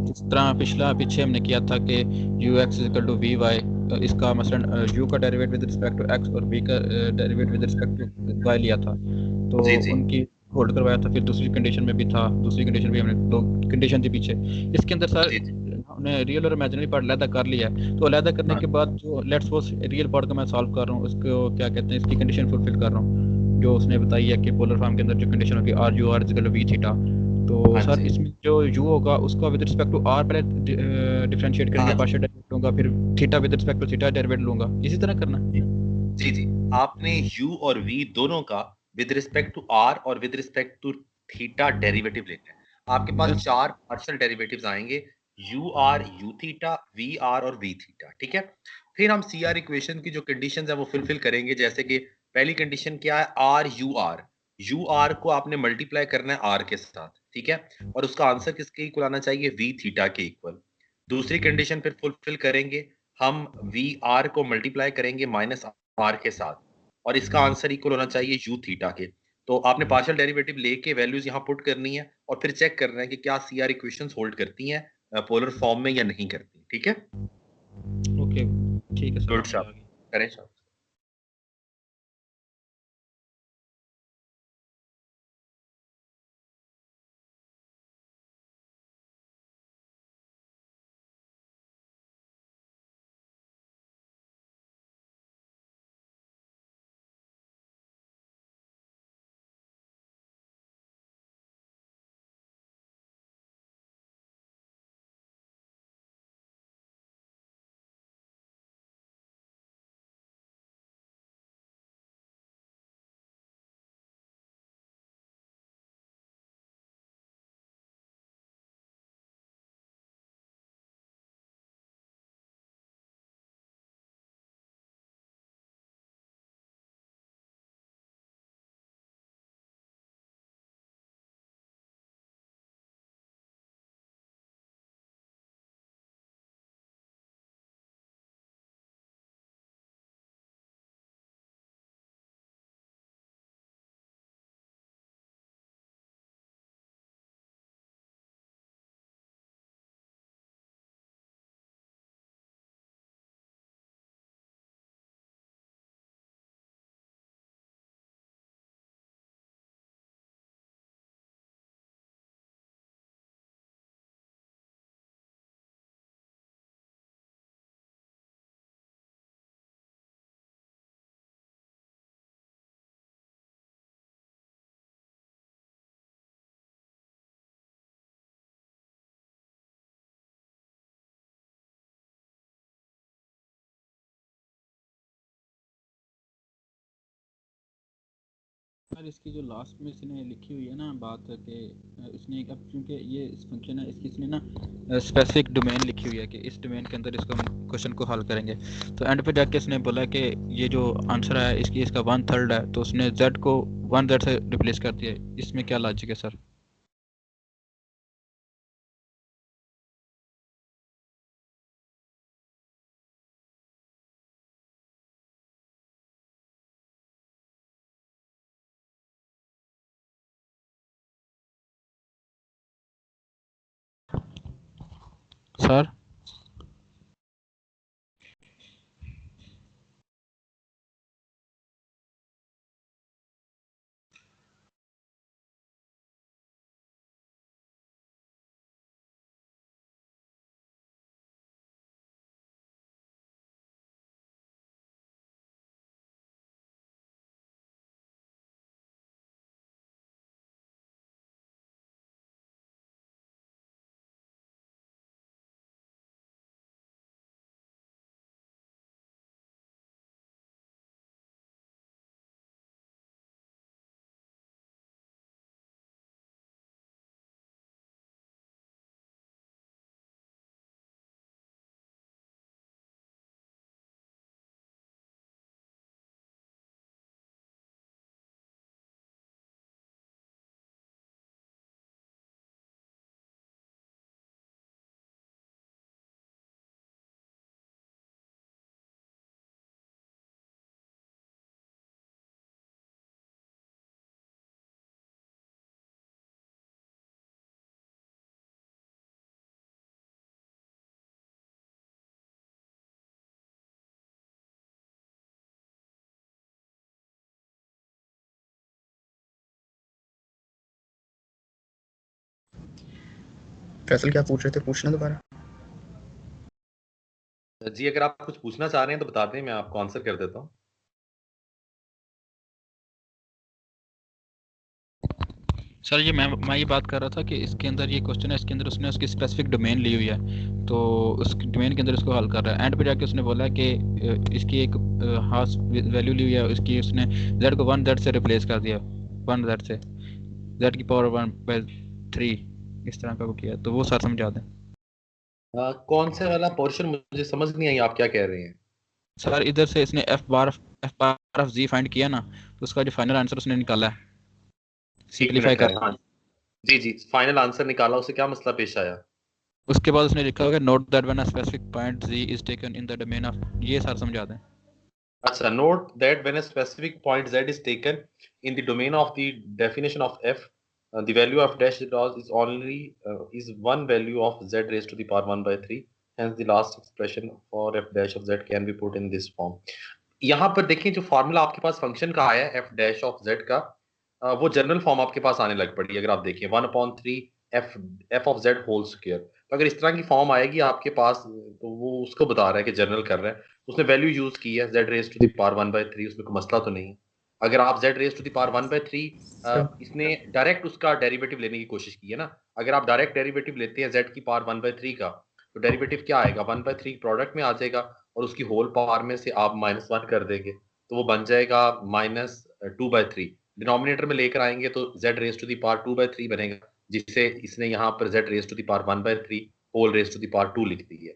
जिस तरह पीछे हमने किया था कि u x equal to v y, इसका मसलन यू का derivate with respect to x और वी का derivate with respect to y लिया था, तो जी, जी। उनकी होल्ड करवाया था। फिर दूसरी कंडीशन में भी था, दूसरी कंडीशन भी हमने, दो कंडीशन थी पीछे। इसके अंदर सर जी, जी। हमने रियल और इमेजिनरी पार्ट अलहदा कर लिया है, तो अलहदा करने हाँ। के बाद जो लेट्स सपोज रियल पार्ट को मैं सॉल्व कर रहा हूँ, उसको क्या कहते हैं, इसकी कंडीशन फुलफिल कर रहा हूँ जो उसने बताई है कि पोलर फॉर्म के अंदर जो कंडीशन होगी r u r equal to v theta, तो हाँ सर जी। इसमें जो यू होगा उसका विद रिस्पेक्ट टू आर पहले डिफरेंशिएट करेंगे, हाँ जी। पार्शियल डेरिवेटिव लूंगा, फिर theta with respect to theta derivative लूंगा, इसी तरह करना है। जी, जी। आपने u और v दोनों का विद रिस्पेक्ट टू r और with respect to theta derivative लेना है। आपके पास 4 पार्शियल डेरिवेटिव्स आएंगे, ur, u थीटा, vr और v थीटा, ठीक है? फिर हम CR इक्वेशन की जो कंडीशंस है वो फुलफिल करेंगे, जैसे कि पहली कंडीशन क्या है, ur को आपने मल्टीप्लाई करना है r के साथ, ठीक है? और उसका आंसर किसके इक्वल आना चाहिए, v थीटा के इक्वल। दूसरी कंडीशन फिर फुलफिल करेंगे, हम vr को मल्टीप्लाई करेंगे माइनस r के साथ, और इसका आंसर इक्वल होना चाहिए u थीटा के। तो आपने पार्शियल डेरिवेटिव लेके वैल्यूज यहाँ पुट करनी है और फिर चेक करना है कि क्या CR इक्वेशंस होल्ड करती हैं पोलर फॉर्म में या नहीं करती, ठीक है? ओके ठीक है सर, गुड समझ आ शॉट, गई। करें शॉट। सर इसकी जो लास्ट में इसने लिखी हुई है ना बात कि इसने अब क्योंकि ये इस फंक्शन है, इसकी इसने ना स्पेसिफिक डोमेन लिखी हुई है कि इस डोमेन के अंदर इसको हम क्वेश्चन को हल करेंगे, तो एंड पे जाके इसने बोला कि ये जो आंसर है इसकी इसका 1/3 है, तो उसने z को 1z से रिप्लेस कर दिया। इसमें क्या लॉजिक है सर? सर फैसल क्या पूछ रहे थे, पूछना दोबारा। जी अगर आप कुछ पूछना चाह रहे हैं तो बता दें, मैं आपको आंसर कर देता हूँ। सर ये मैं ये बात कर रहा था कि इसके अंदर ये क्वेश्चन है, इसके अंदर उसने उसकी स्पेसिफिक डोमेन ली हुई है, तो उस डोमेन के अंदर इसको हल कर रहा है। एंड पे जाके उसने बोला कि इसकी एक खास वैल्यू ली हुई है, इसकी उसने z को 1z से रिप्लेस कर दिया, 1z से z की पावर 1/3 इस तरह का वो किया। तो वो सर समझा दें। कौन सा वाला पोर्शन मुझे समझ नहीं आई, आप क्या कह रहे हैं? सर इधर से इसने f bar of z find किया ना, तो उसका जो फाइनल आंसर उसने निकाला है, एक सिंपलीफाई मिनट कर। है, हाँ जी जी, फाइनल आंसर निकाला, उससे क्या मसला पेश आया? उसके बाद उसने लिखा होगा note that when a specific point z is taken in the domain of, ये सर समझा दें। अच्छा, note that when a specific point z is taken in the domain of the definition of f, the value of dash dot is only is one value of z raised to the power 1/3. Hence, the last expression for f dash of z can be put in this form. यहाँ पर देखिए जो formula आपके पास function का आया है f dash of z का, वो जनरल फॉर्म आपके पास आने लग पड़ी। अगर आप देखिए 1/3 f of z whole square, तो अगर इस तरह की फॉर्म आएगी आपके पास तो वो उसको बता रहा है कि जनरल कर रहा है। उसने वैल्यू यूज की है z raise to the power 1/3, उसमें कोई मसला तो नहीं है। अगर आप z raise to the power 1/3, इसने डायरेक्ट उसका डेरिवेटिव लेने की कोशिश की है ना। अगर आप डायरेक्ट डेरिवेटिव लेते हैं z की पावर 1/3 का, तो डेरिवेटिव क्या आएगा, 1/3 प्रोडक्ट में आ जाएगा और उसकी होल पावर में से आप -1 कर देंगे, तो वो बन जाएगा -2/3। डिनोमिनेटर में लेकर आएंगे तो z raise to the power 2/3 बनेगा, जिसे इसने यहाँ पर z raise to the power 1/3 whole raise to the power 2 लिख दी है।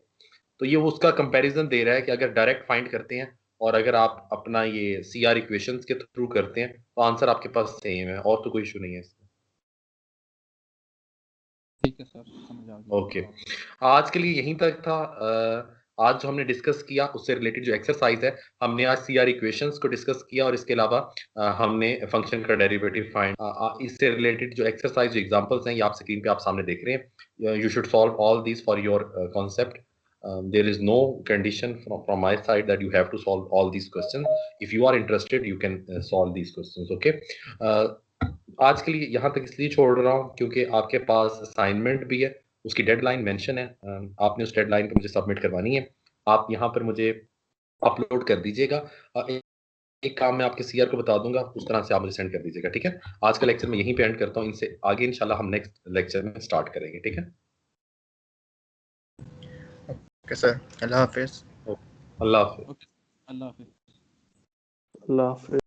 तो ये वो उसका कंपैरिजन दे रहा है कि अगर डायरेक्ट फाइंड करते हैं और अगर आप अपना ये CR इक्वेशंस के थ्रू करते हैं तो आंसर आपके पास सेम है, और तो कोई इशू नहीं है इसमें। ठीक है सर, समझ आ गया। ओके, आज के लिए यहीं तक था। आज जो हमने डिस्कस किया उससे रिलेटेड जो एक्सरसाइज है, हमने आज CR इक्वेशंस को डिस्कस किया और इसके अलावा हमने फंक्शन का डेरिवेटिव फाइंड, इससे रिलेटेड जो एक्सरसाइज जो एग्जांपल्स हैं ये आप स्क्रीन पे आप सामने देख रहे हैं। You should solve all these for your concept. There is no condition from my side that you have to solve all these questions. If you are interested, you can solve these questions. Okay. आज के लिए यहाँ तक इसलिए छोड़ रहा हूँ क्योंकि आपके पास असाइनमेंट भी है, उसकी डेडलाइन मेंशन है। आपने उस डेडलाइन पे मुझे सबमिट करवानी है। आप यहाँ पर मुझे अपलोड कर दीजिएगा। एक काम मैं आपके CR को बता दूंगा, उस तरह से आप मुझे सेंड कर दीजिएगा। ठीक है, आज का लेक्चर मैं यहीं पे एंड करता हूँ। इनसे आगे इंशाल्लाह हम नेक्स्ट लेक्चर में स्टार्ट करेंगे। ठीक है, ओके सर, अल्लाह हाफिज। अल्लाह हाफिज। ओके, अल्लाह हाफिज़। अल्लाह हाफिज़।